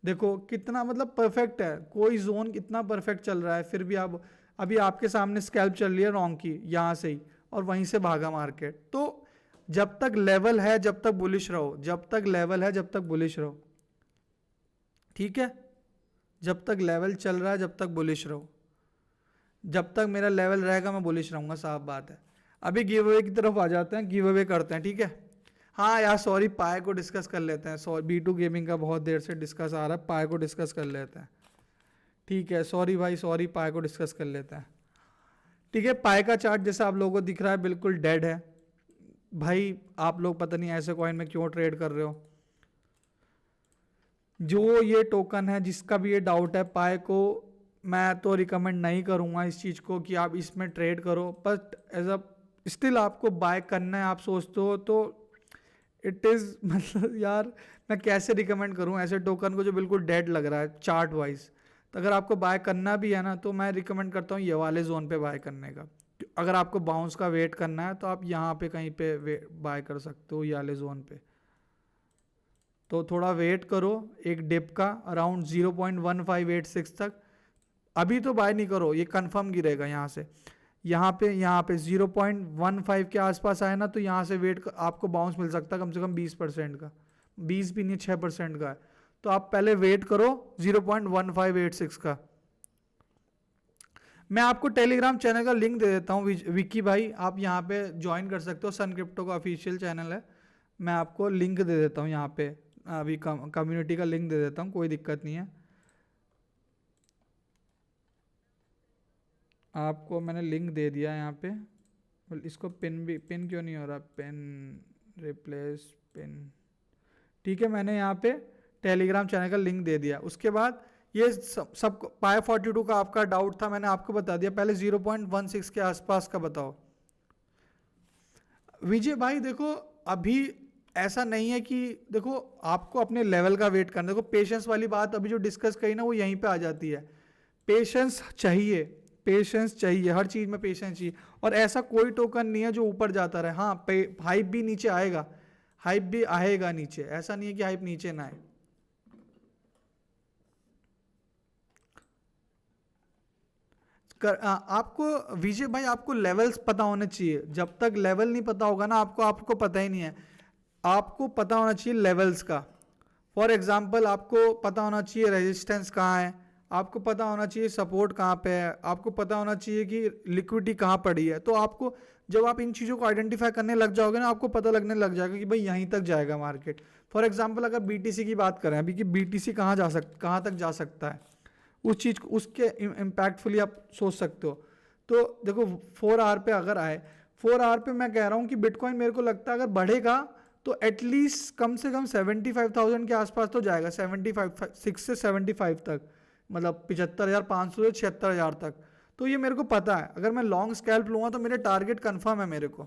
देखो कितना मतलब परफेक्ट है, कोई जोन इतना परफेक्ट चल रहा है, फिर भी आप अभी आपके सामने स्कैल्प चल रही है रॉन्ग की यहाँ से ही, और वहीं से भागा मार्केट। तो जब तक लेवल है जब तक बुलिश रहो, जब तक लेवल है जब तक बुलिश रहो। ठीक है, जब तक लेवल चल रहा है जब तक बुलिश रहो, जब तक मेरा लेवल रहेगा मैं बुलिश रहूंगा, साफ बात है। अभी गिव अवे की तरफ आ जाते हैं, गिव अवे करते हैं। ठीक है, हाँ यार सॉरी, पाए को डिस्कस कर लेते हैं। सॉरी B2 गेमिंग का बहुत देर से डिस्कस आ रहा है, पाए को डिस्कस कर लेते हैं। ठीक है, सॉरी भाई सॉरी, पाए को डिस्कस कर लेते हैं। ठीक है, पाए का चार्ट जैसा आप लोगों को दिख रहा है बिल्कुल डेड है भाई। आप लोग पता नहीं ऐसे कॉइन में क्यों ट्रेड कर रहे हो। जो ये टोकन है, जिसका भी ये डाउट है, पाए को मैं तो रिकमेंड नहीं करूँगा इस चीज़ को कि आप इसमें ट्रेड करो, बट एज अ स्टिल आपको बाय करना है, आप सोचते हो तो इट इज़ मतलब यार मैं कैसे रिकमेंड करूँ ऐसे टोकन को जो बिल्कुल डेड लग रहा है चार्ट वाइज। तो अगर आपको बाय करना भी है ना, तो मैं रिकमेंड करता हूँ ये वाले जोन पे बाय करने का। अगर आपको बाउंस का वेट करना है तो आप यहाँ पे कहीं पे बाय कर सकते हो, ये वाले जोन पे। तो थोड़ा वेट करो एक डिप का अराउंड 0.1586 तक। अभी तो बाय नहीं करो, ये कंफर्म गिरेगा यहाँ पे 0.15 के आसपास आए ना, तो यहाँ से आपको बाउंस मिल सकता है कम से कम 20% का, 20 भी नहीं 6% का है। तो आप पहले वेट करो 0.1586 का। मैं आपको टेलीग्राम चैनल का लिंक दे देता हूँ विक्की भाई, आप यहाँ पे ज्वाइन कर सकते हो, सन क्रिप्टो का ऑफिशियल चैनल है। मैं आपको लिंक दे देता हूँ यहाँ पे, अभी कम्युनिटी का लिंक दे देता हूँ, कोई दिक्कत नहीं है। आपको मैंने लिंक दे दिया यहाँ पे। इसको पिन क्यों नहीं हो रहा, पिन रिप्लेस पिन। ठीक है, मैंने यहाँ पे टेलीग्राम चैनल का लिंक दे दिया। उसके बाद ये सब पाई 42 का आपका डाउट था, मैंने आपको बता दिया। पहले 0.16 के आसपास का बताओ। विजय भाई देखो अभी ऐसा नहीं है कि देखो आपको अपने लेवल का वेट करना, देखो पेशेंस वाली बात अभी जो डिस्कस करी ना वो यहीं पे आ जाती है। पेशेंस चाहिए, पेशेंस चाहिए, हर चीज में पेशेंस चाहिए। और ऐसा कोई टोकन नहीं है जो ऊपर जाता रहे। हाँ हाइप भी नीचे आएगा, हाइप भी आएगा नीचे, ऐसा नहीं है कि हाइप नीचे ना आए। आपको विजय भाई आपको लेवल्स पता होने चाहिए। जब तक लेवल नहीं पता होगा ना आपको, आपको पता ही नहीं है। आपको पता होना चाहिए लेवल्स का। फॉर एग्जांपल आपको पता होना चाहिए रेजिस्टेंस कहाँ है, आपको पता होना चाहिए सपोर्ट कहाँ पे है, आपको पता होना चाहिए कि लिक्विडिटी कहाँ पड़ी है। तो आपको जब आप इन चीज़ों को आइडेंटिफाई करने लग जाओगे ना, आपको पता लगने लग जाएगा कि भाई यहीं तक जाएगा मार्केट। फॉर एग्जांपल अगर बीटीसी की बात करें अभी कि बीटीसी कहाँ तक जा सकता है, उस चीज़ को उसके इम्पैक्टफुली आप सोच सकते हो। तो देखो 4 आवर पे अगर आए, 4 आवर पे मैं कह रहा हूँ कि बिटकॉइन मेरे को लगता है अगर बढ़ेगा तो एटलीस्ट कम से कम 75,000 के आसपास तो जाएगा, 6 से 75 तक, मतलब 75,500 से 76,000 तक। तो ये मेरे को पता है, अगर मैं लॉन्ग स्कैल्प लूँगा तो मेरे टारगेट कंफर्म है मेरे को।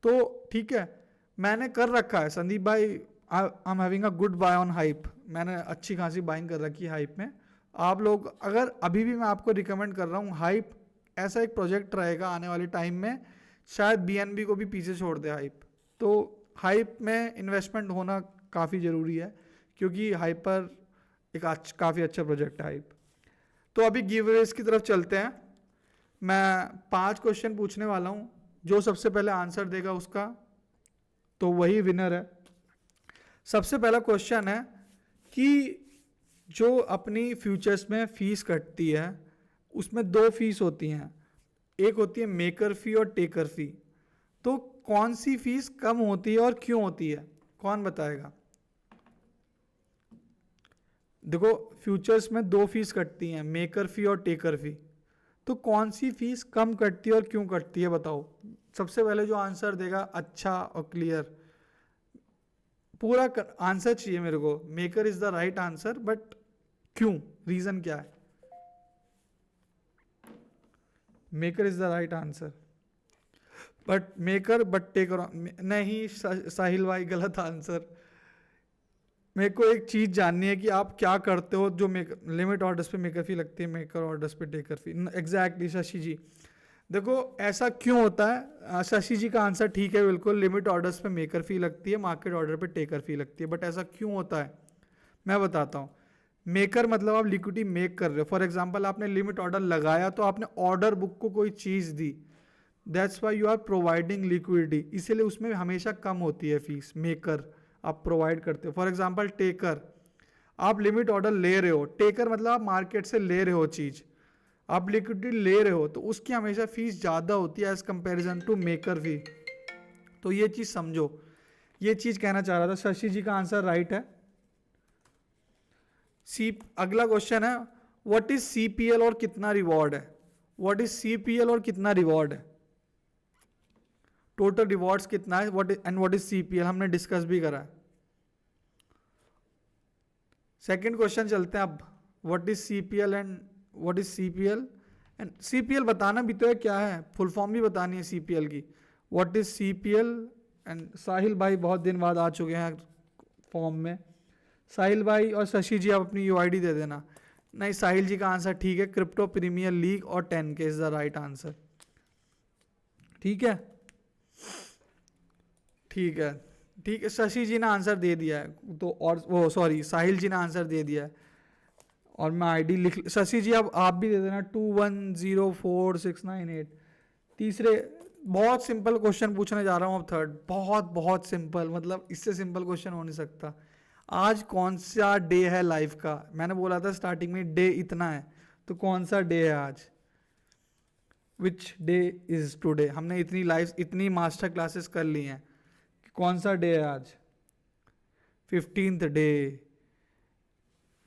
तो ठीक है, मैंने कर रखा है संदीप भाई, I am having a good buy on hype. मैंने अच्छी खासी बाइंग कर रखी है हाइप में। आप लोग अगर अभी भी मैं आपको रिकमेंड कर रहा हूँ, हाइप ऐसा एक प्रोजेक्ट रहेगा आने वाले टाइम में, शायद बीएनबी को भी पीछे छोड़ दे हाइप। तो हाइप में इन्वेस्टमेंट होना काफ़ी ज़रूरी है, क्योंकि हाइपर एक काफ़ी अच्छा प्रोजेक्ट है हाइप। तो अभी गिवअवेज की तरफ चलते हैं। मैं 5 क्वेश्चन पूछने वाला हूँ, जो सबसे पहले आंसर देगा उसका तो वही विनर है। सबसे पहला क्वेश्चन है कि जो अपनी फ्यूचर्स में फीस कटती है उसमें 2 फीस होती हैं, एक होती है मेकर फी और टेकर फी। तो कौन सी फीस कम होती है और क्यों होती है, कौन बताएगा? देखो फ्यूचर्स में 2 फीस कटती हैं, मेकर फी और टेकर फी। तो कौन सी फीस कम कटती है और क्यों कटती है बताओ। सबसे पहले जो आंसर देगा अच्छा और क्लियर, पूरा आंसर चाहिए मेरे को। Maker is the right answer, but क्यों, रीजन क्या है? Maker is the right answer but maker but taker नहीं। साहिल भाई गलत आंसर। मेरे को एक चीज जाननी है कि आप क्या करते हो जो लिमिट ऑर्डर्स पे मेकर फी लगती है, मेकर ऑर्डर्स पे टेकर फी। एग्जैक्टली शशि जी, देखो ऐसा क्यों होता है। शशि जी का आंसर ठीक है बिल्कुल, लिमिट ऑर्डर्स पे मेकर फी लगती है, मार्केट ऑर्डर पे टेकर फी लगती है। बट ऐसा क्यों होता है मैं बताता हूँ। मेकर मतलब आप लिक्विडिटी मेक कर रहे हो। फॉर एग्जांपल आपने लिमिट ऑर्डर लगाया तो आपने ऑर्डर बुक को कोई चीज़ दी, that's why you are providing liquidity, इसीलिए उसमें हमेशा कम होती है फीस। मेकर आप प्रोवाइड करते हो। फॉर एग्जांपल टेकर, आप लिमिट ऑर्डर ले रहे हो, टेकर मतलब आप मार्केट से ले रहे हो चीज़, आप लिक्विडिटी ले रहे हो, तो उसकी हमेशा फीस ज़्यादा होती है एज कंपेरिजन टू मेकर फी। तो ये चीज़ समझो, ये चीज़ कहना चाह रहा था। शशि जी का आंसर राइट है। अगला क्वेश्चन है व्हाट इज सीपीएल और कितना रिवॉर्ड है। व्हाट इज सीपीएल और कितना रिवॉर्ड है, टोटल रिवॉर्ड्स कितना है, व्हाट इज सीपीएल हमने डिस्कस भी करा है। सेकंड क्वेश्चन चलते हैं अब, what is CPL and what is CPL and CPL बताना भी तो है क्या है, फुल फॉर्म भी बतानी है सीपीएल की। व्हाट इज सीपीएल एंड साहिल भाई बहुत दिन बाद आ चुके हैं फॉर्म में। साहिल भाई और शशि जी आप अपनी यूआईडी दे देना। नहीं, साहिल जी का आंसर ठीक है, क्रिप्टो प्रीमियर लीग और 10K is the right answer. ठीक है, ठीक है, ठीक है। शशि जी ने आंसर दे दिया है तो, और वो सॉरी साहिल जी ने आंसर दे दिया है और मैं आईडी लिख, शशि जी अब आप भी दे देना 2104698। तीसरे बहुत सिंपल क्वेश्चन पूछने जा रहा हूँ अब, थर्ड बहुत बहुत सिंपल, मतलब इससे सिंपल क्वेश्चन हो नहीं सकता। आज कौन सा डे है लाइफ का? मैंने बोला था स्टार्टिंग में डे इतना है, तो कौन सा डे है आज? Which day is today? हमने इतनी लाइफ इतनी मास्टर क्लासेस कर ली हैं, कौन सा डे है आज? 15th day.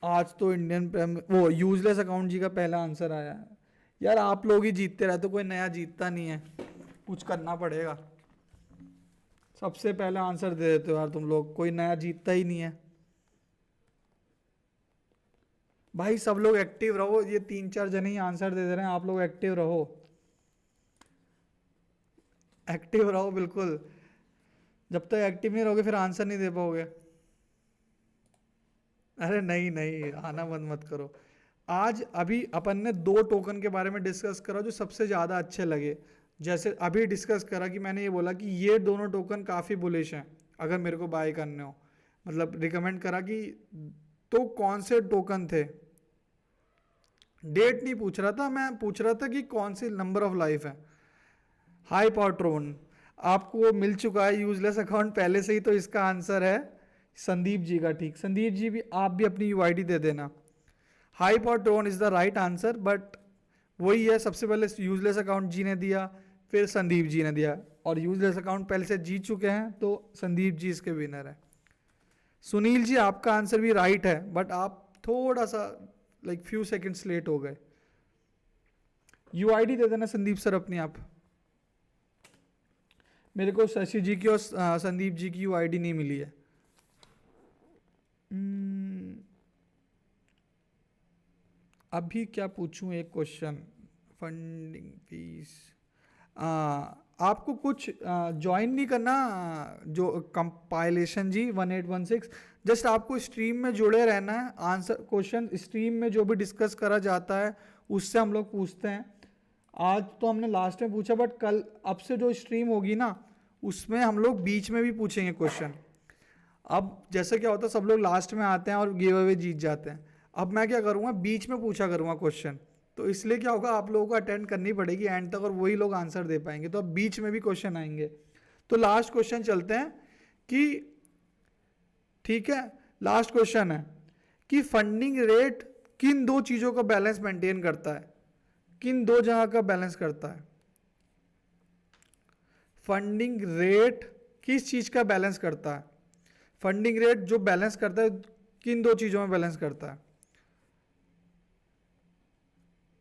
आज तो इंडियन वो यूजलेस अकाउंट जी का पहला आंसर आया है। यार आप लोग ही जीतते रहते, कोई नया जीतता नहीं है, कुछ करना पड़ेगा। सबसे पहले आंसर दे देते हो यार तुम लोग, कोई नया जीतता ही नहीं है। भाई सब लोग एक्टिव रहो, ये 3-4 जने ही आंसर दे दे रहे हैं, आप लोग एक्टिव रहो, एक्टिव रहो बिल्कुल। जब तक एक्टिव नहीं रहोगे फिर आंसर नहीं दे पाओगे। अरे नहीं नहीं, आना बंद मत करो। आज अभी अपन ने 2 टोकन के बारे में डिस्कस करा जो सबसे ज़्यादा अच्छे लगे। जैसे अभी डिस्कस करा कि मैंने ये बोला कि ये दोनों टोकन काफ़ी बुलिश हैं अगर मेरे को बाय करने हो, मतलब रिकमेंड करा कि, तो कौन से टोकन थे, डेट नहीं पूछ रहा था, मैं पूछ रहा था कि कौन सी नंबर ऑफ लाइफ है। हाइपरट्रोन आपको मिल चुका है यूजलेस अकाउंट पहले से ही, तो इसका आंसर है संदीप जी का। ठीक, संदीप जी भी आप भी अपनी यूआईडी दे देना। Hypertron is the right answer, but वही है, सबसे पहले यूजलेस अकाउंट जी ने दिया, फिर संदीप जी ने दिया, और यूजलेस अकाउंट पहले से जीत चुके हैं तो संदीप जी इसके विनर है। सुनील जी आपका आंसर भी राइट है, बट आप थोड़ा सा लाइक फ्यू सेकंड्स लेट हो गए। यूआईडी दे देना संदीप सर अपनी आप। मेरे को शशि जी की और संदीप जी की यूआईडी नहीं मिली है। अभी क्या पूछूं एक क्वेश्चन, फंडिंग फीस, आपको कुछ ज्वाइन नहीं करना, जो कंपाइलेशन जी 1816, जस्ट आपको स्ट्रीम में जुड़े रहना है। आंसर क्वेश्चन स्ट्रीम में जो भी डिस्कस करा जाता है उससे हम लोग पूछते हैं। आज तो हमने लास्ट में पूछा, बट कल अब से जो स्ट्रीम होगी ना उसमें हम लोग बीच में भी पूछेंगे क्वेश्चन। अब जैसे क्या होता है, सब लोग लास्ट में आते हैं और गिव अवे जीत जाते हैं। अब मैं क्या करूँगा, बीच में पूछा करूँगा क्वेश्चन, तो इसलिए क्या होगा, आप लोगों को अटेंड करनी पड़ेगी एंड तक, और वही लोग आंसर दे पाएंगे। तो अब बीच में भी क्वेश्चन आएंगे। तो लास्ट क्वेश्चन चलते हैं कि, ठीक है, लास्ट क्वेश्चन है कि फंडिंग रेट किन 2 चीज़ों का बैलेंस मेंटेन करता है, किन 2 जगह का बैलेंस करता है। फंडिंग रेट किस चीज़ का बैलेंस करता है, फंडिंग रेट जो बैलेंस करता है किन 2 चीज़ों में बैलेंस करता है,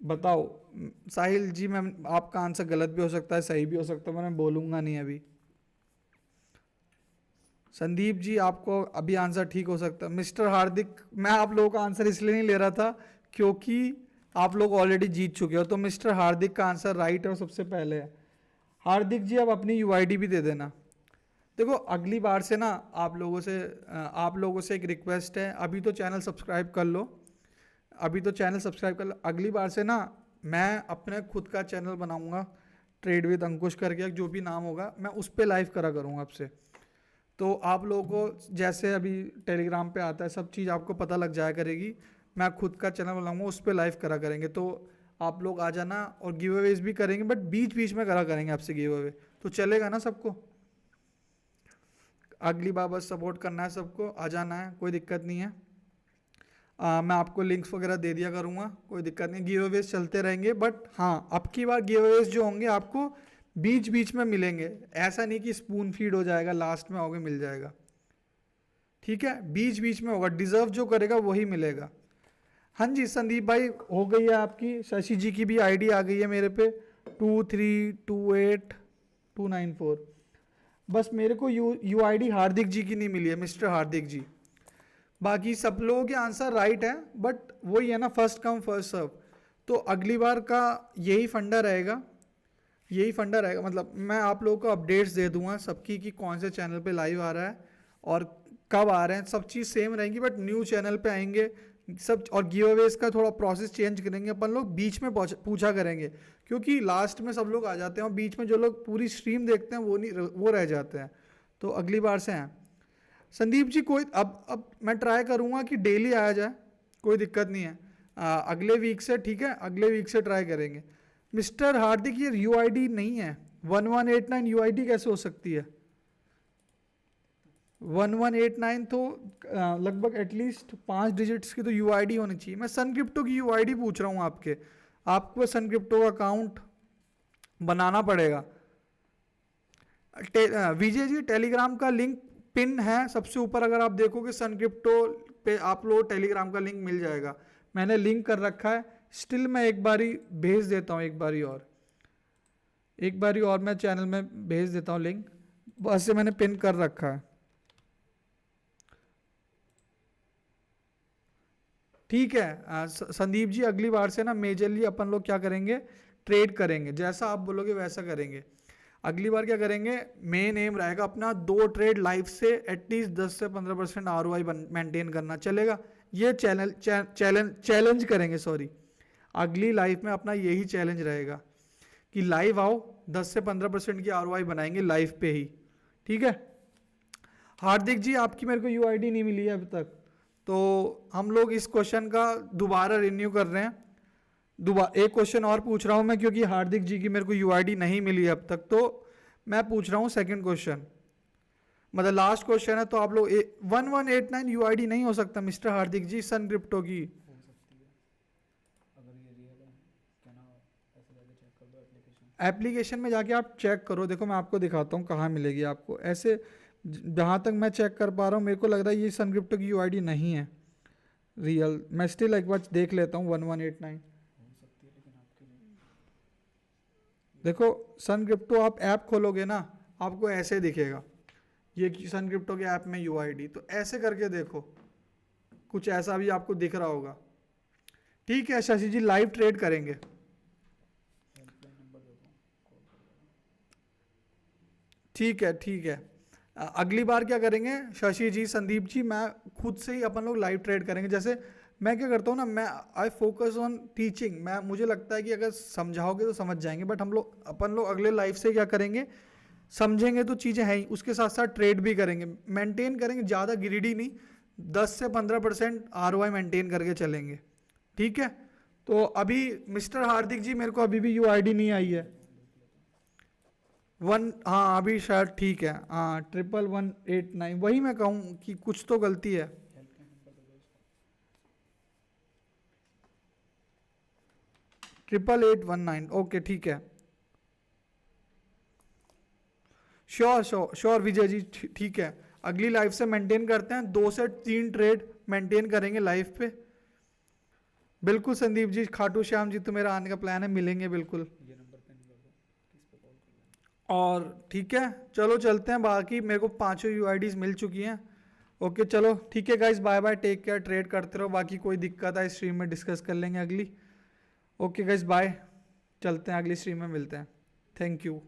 बताओ। साहिल जी, मैं आपका आंसर गलत भी हो सकता है, सही भी हो सकता है, मैं बोलूँगा नहीं अभी। संदीप जी आपको अभी आंसर ठीक हो सकता है। मिस्टर हार्दिक, मैं आप लोगों का आंसर इसलिए नहीं ले रहा था क्योंकि आप लोग ऑलरेडी जीत चुके हो, तो मिस्टर हार्दिक का आंसर राइट है और सबसे पहले है। हार्दिक जी अब अपनी यूआईडी भी दे देना। देखो अगली बार से ना आप लोगों से एक रिक्वेस्ट है, अभी तो चैनल सब्सक्राइब कर लो, अगली बार से ना मैं अपने खुद का चैनल बनाऊंगा, ट्रेड विद अंकुश करके, जो भी नाम होगा मैं उस पर लाइव करा करूँगा आपसे। तो आप लोगों को जैसे अभी टेलीग्राम पे आता है सब चीज़ आपको पता लग जाया करेगी। मैं खुद का चैनल बनाऊंगा, उस पर लाइव करा करेंगे, तो आप लोग आ जाना, और गिव अवेज भी करेंगे, बट बीच बीच में करा करेंगे आपसे गिव अवे, तो चलेगा ना सबको। अगली बार बस सपोर्ट करना है सबको, आ जाना है, कोई दिक्कत नहीं है। मैं आपको लिंक्स वगैरह दे दिया करूँगा, कोई दिक्कत नहीं, गिव अवेज चलते रहेंगे, बट हाँ अब की बार गिव अवेज जो होंगे आपको बीच बीच में मिलेंगे, ऐसा नहीं कि स्पून फीड हो जाएगा लास्ट में आओगे मिल जाएगा, ठीक है, बीच बीच में होगा, डिजर्व जो करेगा वही मिलेगा। हाँ जी संदीप भाई, हो गई है आपकी, शशि जी की भी आईडी आ गई है मेरे पे 2328294। बस मेरे को यूआईडी हार्दिक जी की नहीं मिली है, मिस्टर हार्दिक जी। बाकी सब लोगों के आंसर राइट है, बट वही है ना, फर्स्ट कम फर्स्ट सर्व। तो अगली बार का यही फंडा रहेगा, मतलब मैं आप लोगों को अपडेट्स दे दूंगा सबकी कि कौन से चैनल पे लाइव आ रहा है और कब आ रहे हैं, सब चीज़ सेम रहेंगी, बट न्यू चैनल पे आएंगे सब, और गिव अवेज का थोड़ा प्रोसेस चेंज करेंगे अपन लोग, बीच में पूछा करेंगे, क्योंकि लास्ट में सब लोग आ जाते हैं और बीच में जो लोग पूरी स्ट्रीम देखते हैं वो रह जाते हैं। तो अगली बार से हैं संदीप जी, कोई अब मैं ट्राई करूँगा कि डेली आया जाए, कोई दिक्कत नहीं है। अगले वीक से, ठीक है, अगले वीक से ट्राई करेंगे। मिस्टर हार्दिक ये यूआईडी नहीं है, 1189 यूआईडी कैसे हो सकती है? 1189 तो लगभग एटलीस्ट 5 डिजिट्स की तो यूआईडी होनी चाहिए। मैं सन क्रिप्टो की यूआईडी पूछ रहा हूँ आपको सन क्रिप्टो का अकाउंट बनाना पड़ेगा। विजय जी टेलीग्राम का लिंक पिन है सबसे ऊपर, अगर आप देखोगे सन क्रिप्टो पे आप लोग टेलीग्राम का लिंक मिल जाएगा, मैंने लिंक कर रखा है। स्टिल मैं एक बारी भेज देता हूँ, एक बारी और मैं चैनल में भेज देता हूँ लिंक, बस से मैंने पिन कर रखा है, ठीक है। संदीप जी अगली बार से ना मेजरली अपन लोग क्या करेंगे, ट्रेड करेंगे, जैसा आप बोलोगे वैसा करेंगे। अगली बार क्या करेंगे, मेन एम रहेगा अपना 2 ट्रेड लाइफ से एटलीस्ट 10 से 15% ROI मेंटेन करना, चलेगा? ये चैलेंज करेंगे, सॉरी, अगली लाइफ में अपना यही चैलेंज रहेगा कि लाइव आओ 10 से 15% की ROI बनाएंगे लाइफ पे ही, ठीक है। हार्दिक जी आपकी मेरे को UID नहीं मिली है अभी तक, तो हम लोग इस क्वेश्चन का दोबारा रिन्यू कर रहे हैं। एक क्वेश्चन और पूछ रहा हूं मैं, क्योंकि हार्दिक जी की मेरे को UID नहीं मिली अब तक, तो मैं पूछ रहा हूं सेकंड क्वेश्चन, मतलब लास्ट क्वेश्चन है। तो आप लोग 1189 UID नहीं हो सकता मिस्टर हार्दिक जी सन क्रिप्टो की? हो सकती है अगर ये रियल है, क्या ना ऐसे जाके चेक कर दो एप्लीकेशन। एप्लीकेशन में जाके आप चेक करो, देखो मैं आपको दिखाता हूँ कहाँ मिलेगी आपको। ऐसे जहाँ तक मैं चेक कर पा रहा हूँ मेरे को लग रहा है ये सन क्रिप्टो की UID नहीं है रियल। मैं स्टिल एक बार देख लेता हूँ 1189। हो सकती है लेकिन आपके लिए देखो सन क्रिप्टो आप ऐप खोलोगे ना, आपको ऐसे दिखेगा, ये सन क्रिप्टो के ऐप में UID, तो ऐसे करके देखो, कुछ ऐसा भी आपको दिख रहा होगा। ठीक है शशि जी, लाइव ट्रेड करेंगे। हेल्पलाइन नंबर दे दो, कॉल कर देना। ठीक है ठीक है। अगली बार क्या करेंगे शशि जी, संदीप जी, मैं खुद से ही अपन लोग लाइव ट्रेड करेंगे। जैसे मैं क्या करता हूँ ना, मैं आई फोकस ऑन टीचिंग। मैं मुझे लगता है कि अगर समझाओगे तो समझ जाएंगे, बट अपन लोग अगले लाइव से क्या करेंगे, समझेंगे तो चीज़ें हैं ही, उसके साथ साथ ट्रेड भी करेंगे, मेंटेन करेंगे, ज़्यादा ग्रीडी नहीं, 10 से 15% ROI मेंटेन करके चलेंगे, ठीक है। तो अभी मिस्टर हार्दिक जी मेरे को अभी भी UID नहीं आई है। हाँ अभी शायद ठीक है, हाँ 1189, वही मैं कहूँ कि कुछ तो गलती है। हेल्पलाइन नंबर दे दो इसका। 8819, ओके ठीक है। Sure sure sure Vijay ji, ठीक है। अगली लाइफ से मेंटेन करते हैं, 2 से 3 ट्रेड मेंटेन करेंगे लाइफ पे। बिल्कुल संदीप जी, खाटू श्याम जी तो मेरा आने का प्लान है, मिलेंगे बिल्कुल। ये नंबर पे नहीं कर दो, इस पे कॉल कर लेना। और ठीक है चलो चलते हैं, बाकी मेरे को 5 UIDs मिल चुकी हैं। ओके चलो ठीक है guys, bye bye, take care, trade करते रहो, बाकी कोई दिक्कत है स्ट्रीम में डिस्कस कर लेंगे अगली। ओके गाइस बाय, चलते हैं अगली स्ट्रीम में मिलते हैं, थैंक यू।